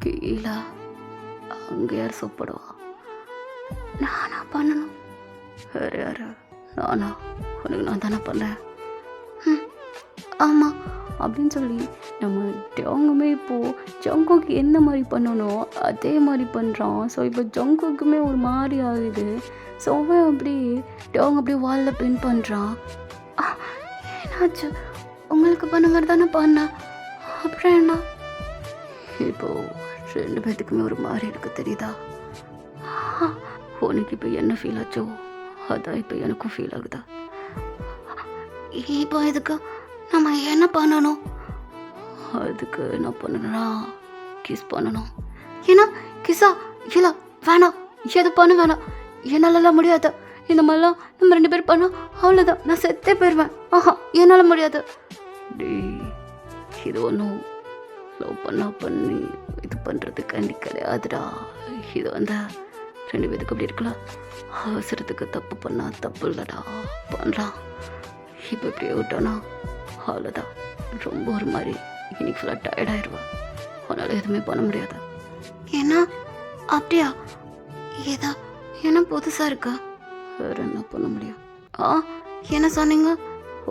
கீழே அங்கே யார் சோப்படுவா? நானா பண்ணணும்? வேறு யார்? நானா? உனக்கு நான் தானே பண்ணேன். ஆமாம் அப்படின்னு சொல்லி நம்ம டோங்குமே இப்போது ஜங்குக்கு என்ன மாதிரி பண்ணணும் அதே மாதிரி பண்ணுறான். ஸோ இப்போ ஜங்குக்குமே ஒரு மாதிரி ஆகுது. ஸோ அவன் அப்படி டோங் அப்படியே வாலில் பின் பண்ணுறான். என்னாச்சு? உங்களுக்கு பண்ண மாதிரி தானே பண்ண, அப்புறம் என்ன? இப்போது 2 பேர்த்துக்குமே ஒரு மாதிரி இருக்குது, தெரியுதா? உனக்கு இப்போ என்ன ஃபீல் ஆச்சோ அதான் இப்போ எனக்கும் ஃபீல் ஆகுதா. இப்போ இதுக்கு நம்ம என்ன பண்ணணும்? அதுக்கு என்ன பண்ணணும்னா கிஸ் பண்ணணும். ஏன்னா கிஸ்ஸா? இல்லை வேணாம், எது பண்ண வேணாம், என்னாலலாம் முடியாது. இந்த மாதிரிலாம் நம்ம 2 பேர் பண்ணோம் அவ்வளோதான், நான் செத்தே போயிடுவேன். என்னால் முடியாது. இது ஒன்றும் லவ் பண்ணி இது பண்ணுறதுக்காண்டி கிடையாதுடா. இது வந்து 2 பேருக்கு அப்படி இருக்கலாம். அவசரத்துக்கு தப்பு பண்ணால் தப்பு இல்லைடா, பண்ணலாம். இப்போ இப்படியே விட்டோன்னா அவ்வளோதான், ரொம்ப ஒரு மாதிரி இன்னைக்கு ஃபுல்லாக டயர்டாயிடுவா. அதனால் எதுவுமே பண்ண முடியாது. ஏன்னா அப்படியா? ஏதா என்ன புதுசாக இருக்கா? வேறு என்ன பண்ண முடியும்? என்ன சொன்னீங்க?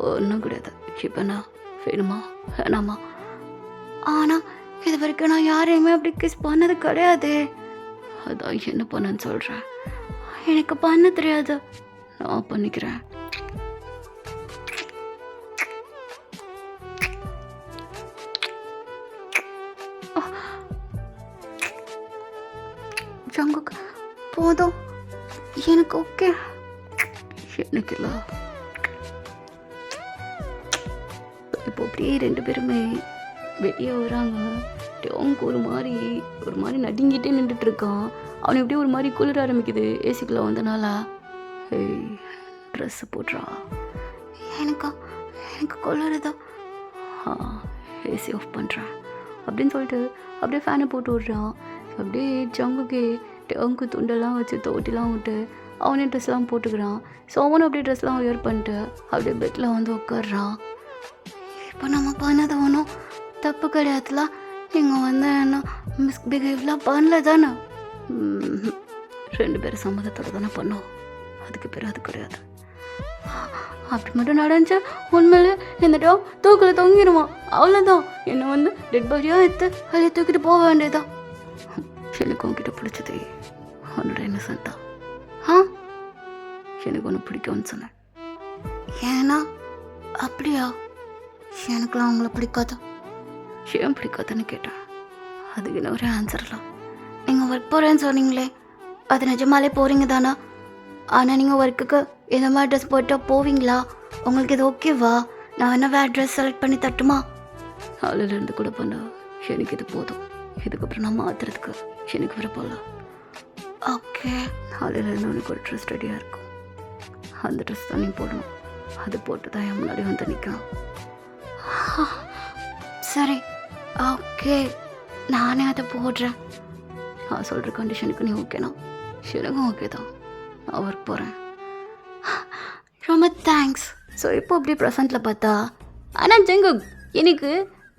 ஒன்றும் கிடையாது. இப்போ நான் வேணுமா வேணாமா? ஆனால் இது வரைக்கும் நான் யாரையுமே அப்படி கிஸ் பண்ணது கிடையாது. அதான் என்ன பண்ணன்னு சொல்கிறேன். எனக்கு பண்ண தெரியாது, நான் பண்ணிக்கிறேன். ஜங்குக் போதும், எனக்கு ஓகே. எனக்கு இல்லை. இப்போ அப்படியே 2 பேருமே வெளியே வராங்க. டோங்கு ஒரு மாதிரி நடுங்கிட்டே நின்றுட்டு இருக்கான். அவனை எப்படியே ஒரு மாதிரி குளிர ஆரம்பிக்குது ஏசிக்குள்ளே வந்தனால. ட்ரெஸ்ஸு போடுறா. எனக்கு குளிருதா. ஏசி ஆஃப் பண்ணுறேன் அப்படின்னு சொல்லிட்டு அப்படியே ஃபேனை போட்டு விட்றான். அப்படியே ஜங்குக்கு டோங்கு துண்டெல்லாம் வச்சு தோட்டிலாம் விட்டு அவனே ட்ரெஸ்லாம் போட்டுக்கிறான். ஸோ அவனும் அப்படியே ட்ரெஸ்லாம் வியர் பண்ணிட்டு அப்படியே பெட்டில் வந்து உட்காடுறான். இப்போ நம்ம பண்ணது ஒன்றும் தப்பு கிடையாதுல. நீங்கள் வந்து என்ன மிஸ்பிஹேவ்லாம் பண்ணல தானே? 2 பேரும் சம்மதத்தோடு தானே பண்ணோம். அதுக்கு பேர் அது கிடையாது. அப்படி மட்டும் நடந்துச்சு உண்மையிலே இந்த டாக் தூக்கில் தொங்கிடுவான், அவ்வளோதான். என்னை வந்து டெட் பாடியாக எடுத்து அதில் தூக்கிட்டு போக வேண்டியதான். எனக்கு உங்ககிட்ட பிடிச்சதே உன்னோட இன்னசென்ட் தான். எனக்கு ஒன்று பிடிக்கும்னு சொன்னேன். ஏன்னா அப்படியா? எனக்குலாம் அவங்கள பிடிக்காது. ஏன் பிடிக்காதுன்னு கேட்டேன். அதுக்கு என்ன ஒரே ஆன்சர்லாம். நீங்கள் ஒர்க் போகிறேன்னு சொன்னீங்களே, அது நிஜமாலே போகிறீங்க தானே? ஆனால் நீங்கள் ஒர்க்குக்கு இந்த மாதிரி ட்ரெஸ் போட்டால் போவீங்களா? உங்களுக்கு இது ஓகேவா? நான் என்ன வேறு ட்ரெஸ் செலக்ட் பண்ணி தட்டுமா? அதிலிருந்து கூட பண்ண எனக்கு இது போதும். இதுக்கப்புறம் நான் மாற்றுறதுக்கு எனக்கு விருப்பம்ல. ஓகே, அதிலிருந்து உனக்கு ஒரு ட்ரெஸ் ரெடியாக இருக்கும். அந்த ட்ரெஸ் தான் நீ போடணும். அது போட்டு தான் என் முன்னாடி வந்து நிற்கணும். சரி, ஓகே, நானே அதை போடுறேன். நான் சொல்கிற கண்டிஷனுக்கு நீ ஓகேண்ணா? எனக்கும் ஓகே தான். நான் ஒர்க் போகிறேன். ரொம்ப தேங்க்ஸ். ஸோ இப்போ அப்படி ப்ரெசண்ட்டில் பார்த்தா, ஆனால் ஜங்குக் எனக்கு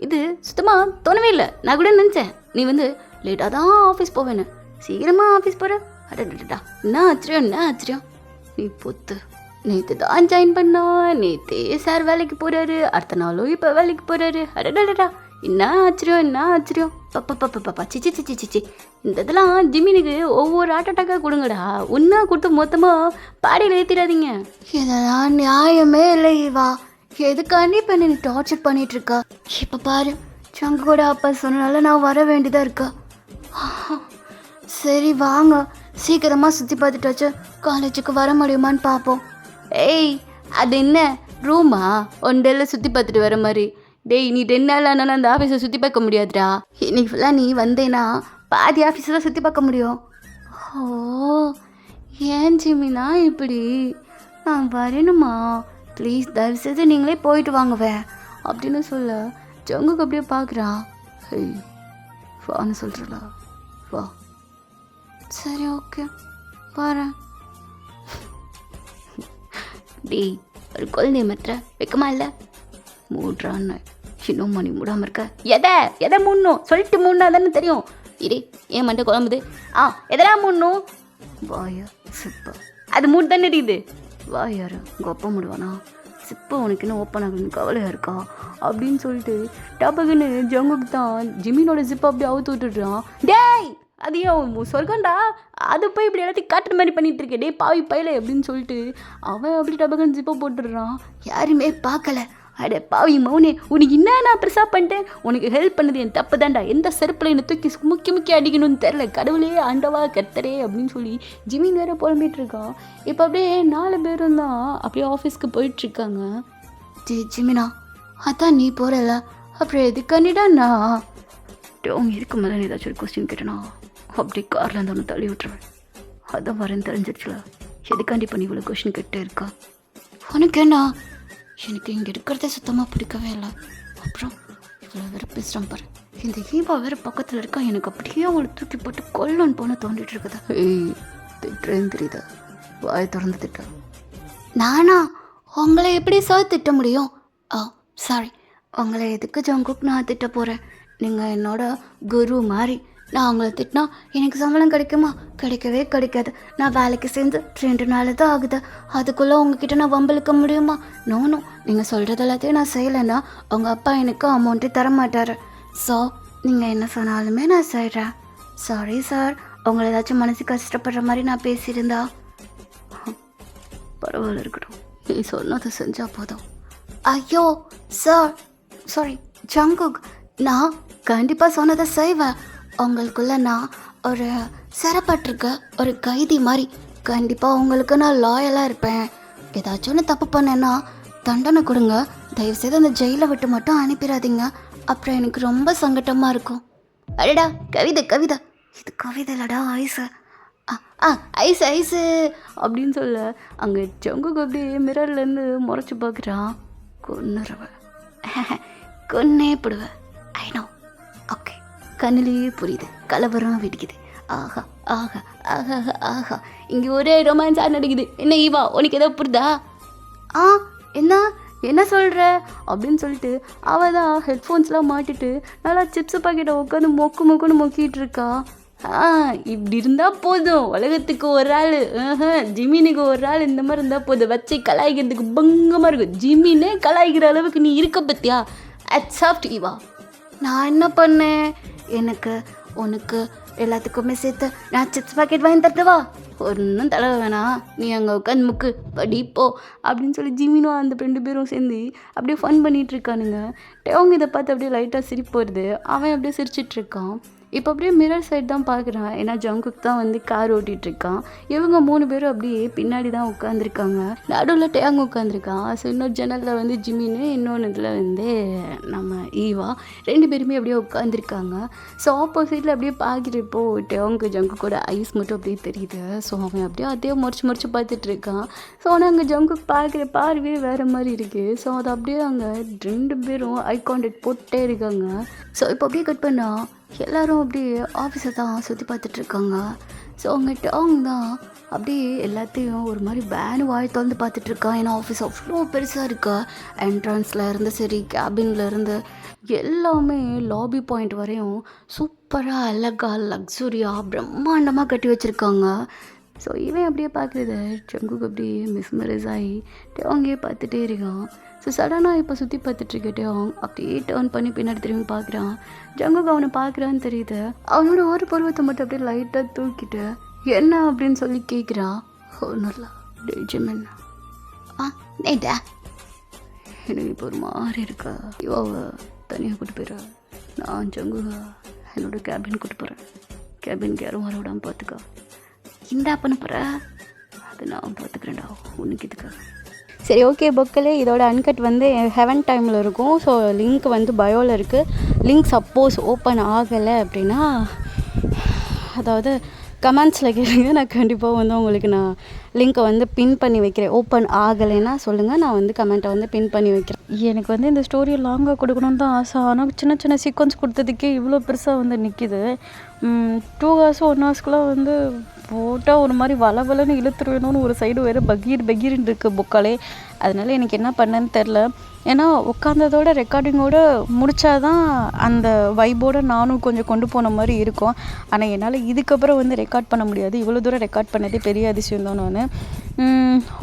இது சுத்தமாக தோணவே இல்லை. நான் கூட நினச்சேன் நீ வந்து லேட்டாக தான் ஆஃபீஸ் போவேன்னு. சீக்கிரமாக ஆஃபீஸ் போகிற. அடடா, என்ன ஆச்சரியம். நீ பொத்து நேற்று தான் ஜாயின் பண்ணா. நேற்றே சார் வேலைக்கு போகிறாரு, அடுத்த நாளும் இப்போ வேலைக்கு போகிறாரு. அடடா, என்ன ஆச்சரியம். பப்பா சிச்சி. இந்த இதெல்லாம் ஜிமினுக்கு ஒவ்வொரு அட்டாக்காக கொடுங்கடா. ஒன்றா கொடுத்து மொத்தமாக பாடியில் ஏற்றிடாதீங்க. இதெல்லாம் நியாயமே இல்லை இவா. எதுக்காண்டி இப்போ நீ டார்ச்சர் பண்ணிகிட்ருக்கா? இப்போ பாரு, சங்கு கூட அப்பா சொன்னால நான் வர வேண்டியதாக இருக்கா. சரி வாங்க, சீக்கிரமாக சுற்றி பார்த்துட்டாச்சு காலேஜுக்கு வர முடியுமான்னு பார்ப்போம். ஏய், அது என்ன ரூமா? ஒன்றில் சுற்றி பார்த்துட்டு வர மாதிரி. டேய், நீ 2 நாள் ஆனாலும் அந்த ஆஃபீஸை சுற்றி பார்க்க முடியாதுடா. இன்னைக்கு ஃபுல்லாக நீ வந்தேன்னா பாதி ஆஃபீஸை தான் சுற்றி பார்க்க முடியும். ஓ, ஏன் ஜிமினா இப்படி? நான் வரணுமா? ப்ளீஸ் தயவுசெய்து நீங்களே போயிட்டு வாங்குவேன் அப்படின்னு சொல்ல ஜங்குக்கு அப்படியே பார்க்குறா. ஹேய் வான்னு சொல்கிறல, வா. சரி ஓகே வரேன். டேய், ஒரு குழந்தைய மாத்திர வைக்கமா இல்லை? மூடுறான்னு இன்னும் மணி மூடாமல் இருக்க. எதை மூடணும் சொல்லிட்டு மூடனா தானே தெரியும். இரு, ஏன் மண்டை குழம்புது? எதனா மூடணும்? வாயா சிப்பா, அது மூடு தானே இது. வாயாரு உங்கள் அப்பா மூடுவானா? சிப்பா உனக்கு இன்னும் ஓப்பன் ஆகுதுன்னு கவலையாக இருக்கா அப்படின்னு சொல்லிட்டு டபக்குன்னு ஜங்குக்கு தான் ஜிமினோட ஜிப்பை அப்படியே அவுத்து விட்டுடுறான். டேய், அது ஏன் சொர்க்கண்டா, அது போய் இப்படி எல்லாத்தையும் காட்டுற மாதிரி பண்ணிட்டு இருக்கே. டே பாவி பையல அப்படின்னு சொல்லிட்டு அவன் அப்படி டபக்குன்னு ஜிப்பை போட்டுடுறான். யாருமே பார்க்கல. அட பாவி மௌனே, உனக்கு என்ன பெருசாக பண்ணிட்டேன்? உனக்கு ஹெல்ப் பண்ணது என் தப்பு தான்டா. எந்த செருப்பில் என்னை தூக்கி முக்கி அடிக்கணும்னு தெரில. கடவுளே, ஆண்டவா, கர்த்தரே அப்படின்னு சொல்லி ஜிமின் வேற புலம்பிட்டு இருக்கான். இப்போ அப்படியே 4 பேரும் தான் அப்படியே ஆஃபீஸ்க்கு போயிட்டுருக்காங்க. ஜிமினா, அதான் நீ போகிறல, அப்புறம் எதுக்கானிடாண்ணா? அவங்க இருக்கு மேலே நீ ஏதாச்சும் ஒரு கொஸ்டின் கேட்டனா அப்படி காரில் இருந்து ஒன்று தள்ளி விட்டுருவேன். அதான் வரேன்னு தெரிஞ்சிருச்சுல. எதுக்காண்டி பண்ணி இவ்வளோ கொஸ்டின் கேட்டே இருக்கா? உனக்கு என்ன? எனக்கு இங்கே இருக்கிறதே சுத்தமாக பிடிக்கவே இல்லை. அப்புறம் இவ்வளோ வேறு பேசுகிறான் பாரு. இந்த ஈவா வேறு பக்கத்தில் இருக்கா. எனக்கு அப்படியே அவளை தூக்கி போட்டு கொல்லன்னு போன தோண்டிட்டு இருக்குதா. ஏய், திட்டுறேன்னு தெரியுதா? வாயை திறந்து திட்ட. நானா உங்களை எப்படி சார் திட்ட முடியும்? சாரி, உங்களை எதுக்கு ஜங்குக் நான் திட்ட போகிறேன்? நீங்கள் என்னோட குரு மாதிரி. நான் அவங்கள திட்டினா எனக்கு சம்பளம் கிடைக்குமா? கிடைக்கவே கிடைக்காது. நான் வேலைக்கு சேர்ந்து 2 நாள் தான் ஆகுது. அதுக்குள்ளே உங்ககிட்ட நான் வம்பளுக்க முடியுமா? நோ, நீங்கள் சொல்கிறது எல்லாத்தையும் நான் செய்யலைன்னா உங்கள் அப்பா எனக்கு அமௌண்ட்டே தர மாட்டார். ஸோ நீங்கள் என்ன சொன்னாலுமே நான் செய்கிறேன். சாரி சார், உங்களை ஏதாச்சும் மனசு கஷ்டப்படுற மாதிரி நான் பேசியிருந்தா. பரவாயில்ல, இருக்கட்டும். நீ சொன்னதை செஞ்சால் போதும். ஐயோ சார், சாரி ஜங்குக், நான் கண்டிப்பாக சொன்னதை செய்வேன். உங்களுக்குள்ள நான் ஒரு சிறப்பட்டிருக்க ஒரு கைதி மாதிரி. கண்டிப்பாக உங்களுக்கு நான் லாயலாக இருப்பேன். ஏதாச்சும் ஒன்று தப்பு பண்ணேன்னா தண்டனை கொடுங்க. தயவுசெய்து அந்த ஜெயிலை விட்டு மட்டும் அனுப்பிடாதீங்க. அப்புறம் எனக்கு ரொம்ப சங்கட்டமாக இருக்கும். அடடா, கவிதை இது கவிதை இல்லடா, ஐஸு. ஐஸு அப்படின்னு சொல்ல அங்கே ஜங்குக்கு அப்படியே மிரர்லேருந்து முறைச்சி பார்க்குறான். கொன்னுருவேன், கொன்னே போடுவேன். ஐநோ, ஓகே, கண்ணிலேயே புரியுது, கலவரம் வெடிக்குது. ஆஹா ஆஹா ஆஹா ஆஹா, இங்கே ஒரே ரொமான்ஸாக நடக்குது. என்ன ஈவா, உனக்கு ஏதோ புரியுதா? என்ன சொல்கிற அப்படின்னு சொல்லிட்டு அவள் தான் ஹெட்ஃபோன்ஸ்லாம் மாட்டிட்டு நல்லா சிப்ஸு பாக்கெட்டை உட்காந்து மொக்குன்னு மொக்கிட்டு இருக்கா. இப்படி இருந்தால் போதும். உலகத்துக்கு ஒரு ஆள், ஜிமினுக்கு ஒரு ஆள் இந்த மாதிரி இருந்தால் போதும். வச்சு கலாய்க்கிறதுக்கு பங்கமாக இருக்கும். ஜிமினே கலாய்க்கிற அளவுக்கு நீ இருக்க பத்தியா? அட்சாப்ட் ஈவா. நான் என்ன பண்ணேன்? உனக்கு எல்லாத்துக்குமே சேர்த்து நான் சிப்ஸ் பாக்கெட் வாங்கி தட்டுவா? ஒன்றும் தடவை வேணாம், நீ அங்கே உட்காந்து முக்கு படிப்போ அப்படின்னு சொல்லி ஜிமினும் அந்த 2 பேரும் சேர்ந்து அப்படியே ஃபன் பண்ணிகிட்டு இருக்கானுங்க. அவங்க இதை பார்த்து அப்படியே லைட்டாக சிரிப்பு வருது. அவன் அப்படியே சிரிச்சிட்ருக்கான். இப்போ அப்படியே மிரர் சைட் தான் பார்க்குறான். ஏன்னா ஜங்குக் தான் வந்து கார் ஓட்டிகிட்ருக்கான். இவங்க 3 பேரும் அப்படியே பின்னாடி தான் உட்காந்துருக்காங்க. நடுவில் டேங் உட்காந்துருக்கான். ஸோ இன்னொரு ஜன்னலில் வந்து ஜிமின்னு, இன்னொன்று இதில் வந்து நம்ம ஈவா 2 பேருமே அப்படியே உட்காந்துருக்காங்க. ஸோ ஆப்போசிட்டில் அப்படியே பார்க்குறப்போ டேங்கு ஜங்குக்கோட ஐஸ் மட்டும் அப்படியே தெரியுது. ஸோ அவன் அப்படியே அதே முறைச்சி பார்த்துட்ருக்கான். ஸோ ஆனால் அங்கே ஜங்குக் பார்க்குற பார்வையே வேறு மாதிரி இருக்குது. ஸோ அது அப்படியே அங்கே 2 பேரும் ஐ கான்டாக்ட் போட்டே இருக்காங்க. ஸோ இப்போ அப்படியே கட் பண்ணால் எல்லோரும் அப்படியே ஆஃபீஸை தான் சுற்றி பார்த்துட்ருக்காங்க. ஸோ அவங்க டாங் தான் அப்படியே எல்லாத்தையும் ஒரு மாதிரி பேனு வாய் திறந்து பார்த்துட்ருக்கான். ஏன்னா ஆஃபீஸ் அவ்வளோ பெருசாக இருக்கா. என்ட்ரன்ஸில் இருந்து சரி, கேபினில் இருந்து எல்லாமே லாபி பாயிண்ட் வரையும் சூப்பராக அழகாக லக்ஸுரியாக பிரம்மாண்டமாக கட்டி வச்சுருக்காங்க. ஸோ இவன் அப்படியே பார்க்குறது ஜங்குக்கு அப்படியே மிஸ்மரைஸ் ஆகி டேங்கே பார்த்துட்டே இருக்கான். ஸோ சடனாக இப்போ சுற்றி பார்த்துட்ருக்க டேங் அப்படியே டேர்ன் பண்ணி பின்னாடி திரும்பி பார்க்குறான். ஜங்குக்கு அவனை பார்க்குறான்னு தெரியுது. அவனோட ஒரு பருவத்தை மட்டும் அப்படியே லைட்டாக தூக்கிட்டு என்ன அப்படின்னு சொல்லி கேட்குறான். நல்லா ஜிமின் நேட்டா எனக்கு இப்போ ஒரு மாதிரி இருக்கா. இவாவை தனியாக கூட்டு போயிடா. நான் ஜங்குகா என்னோடய கேபின் கூட்டு போகிறேன். கேபினுக்கு யாரும் வர விடாமல் பார்த்துக்கா. இந்தா பண்ண போகிற அது நான் பார்த்துக்கிறேன்டா உனக்கு இதுக்காக. சரி ஓகே பொக்கலே, இதோட அன்கட் வந்து ஹெவன் டைமில் இருக்கும். ஸோ லிங்க் வந்து பயோவில் இருக்குது. லிங்க் சப்போஸ் ஓப்பன் ஆகலை அப்படின்னா அதாவது கமெண்ட்ஸில் கேளுங்க. நான் கண்டிப்பாக வந்து உங்களுக்கு நான் லிங்க்கை வந்து பின் பண்ணி வைக்கிறேன். ஓப்பன் ஆகலைன்னா சொல்லுங்கள், நான் வந்து கமெண்ட்டை வந்து பின் பண்ணி வைக்கிறேன். எனக்கு வந்து இந்த ஸ்டோரியை லாங்காக கொடுக்கணுன்னு தான் ஆசை. ஆனால் சின்ன சின்ன சீக்வன்ஸ் கொடுத்ததுக்கே இவ்வளோ பெருசாக வந்து நிற்கிது. 2 ஹவர்ஸ் 1 ஹவர்ஸ்க்குலாம் வந்து போட்டால் ஒரு மாதிரி வளவலன்னு இழுத்துருவேணும்னு ஒரு சைடு வேறு பகீர்னு இருக்குது புக்காலே. அதனால எனக்கு என்ன பண்ணேன்னு தெரில. ஏன்னா உட்காந்ததோட ரெக்கார்டிங்கோட முடித்தாதான் அந்த வைபோடு நானும் கொஞ்சம் கொண்டு போன மாதிரி இருக்கும். ஆனால் என்னால் இதுக்கப்புறம் வந்து ரெக்கார்ட் பண்ண முடியாது. இவ்வளோ தூரம் ரெக்கார்ட் பண்ணதே பெரிய அதிசயம் தான் நான்.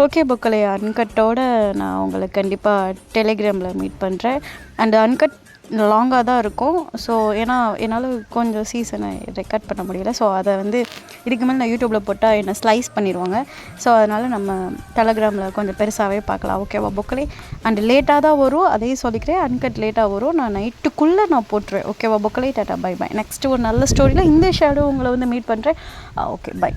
ஓகே புக்கலே, அன்கட்டோட நான் உங்களை கண்டிப்பாக டெலிகிராமில் மீட் பண்ணுறேன். அண்ட் அன்கட் லாங்காக தான் இருக்கும். ஸோ ஏன்னா என்னால் கொஞ்சம் சீசனை ரெக்கார்ட் பண்ண முடியல. ஸோ அதை வந்து இதுக்கு மேலே நான் யூடியூப்பில் போட்டால் என்னை ஸ்லைஸ் பண்ணிடுவாங்க. ஸோ அதனால் நம்ம டெலகிராமில் கொஞ்சம் பெருசாகவே பார்க்கலாம். ஓகேவா புக்கலே? அண்ட் லேட்டாக தான் வரும், அதையும் சொல்லிக்கிறேன். அன்கட் லேட்டாக வரும். நான் நைட்டுக்குள்ளே நான் போட்டுருவேன். ஓகேவா புக்கலே? Tata bye bye. நெக்ஸ்ட்டு ஒரு நல்ல ஸ்டோரியில் இந்த ஷேடோ உங்களை வந்து மீட் பண்ணுறேன். Okay by.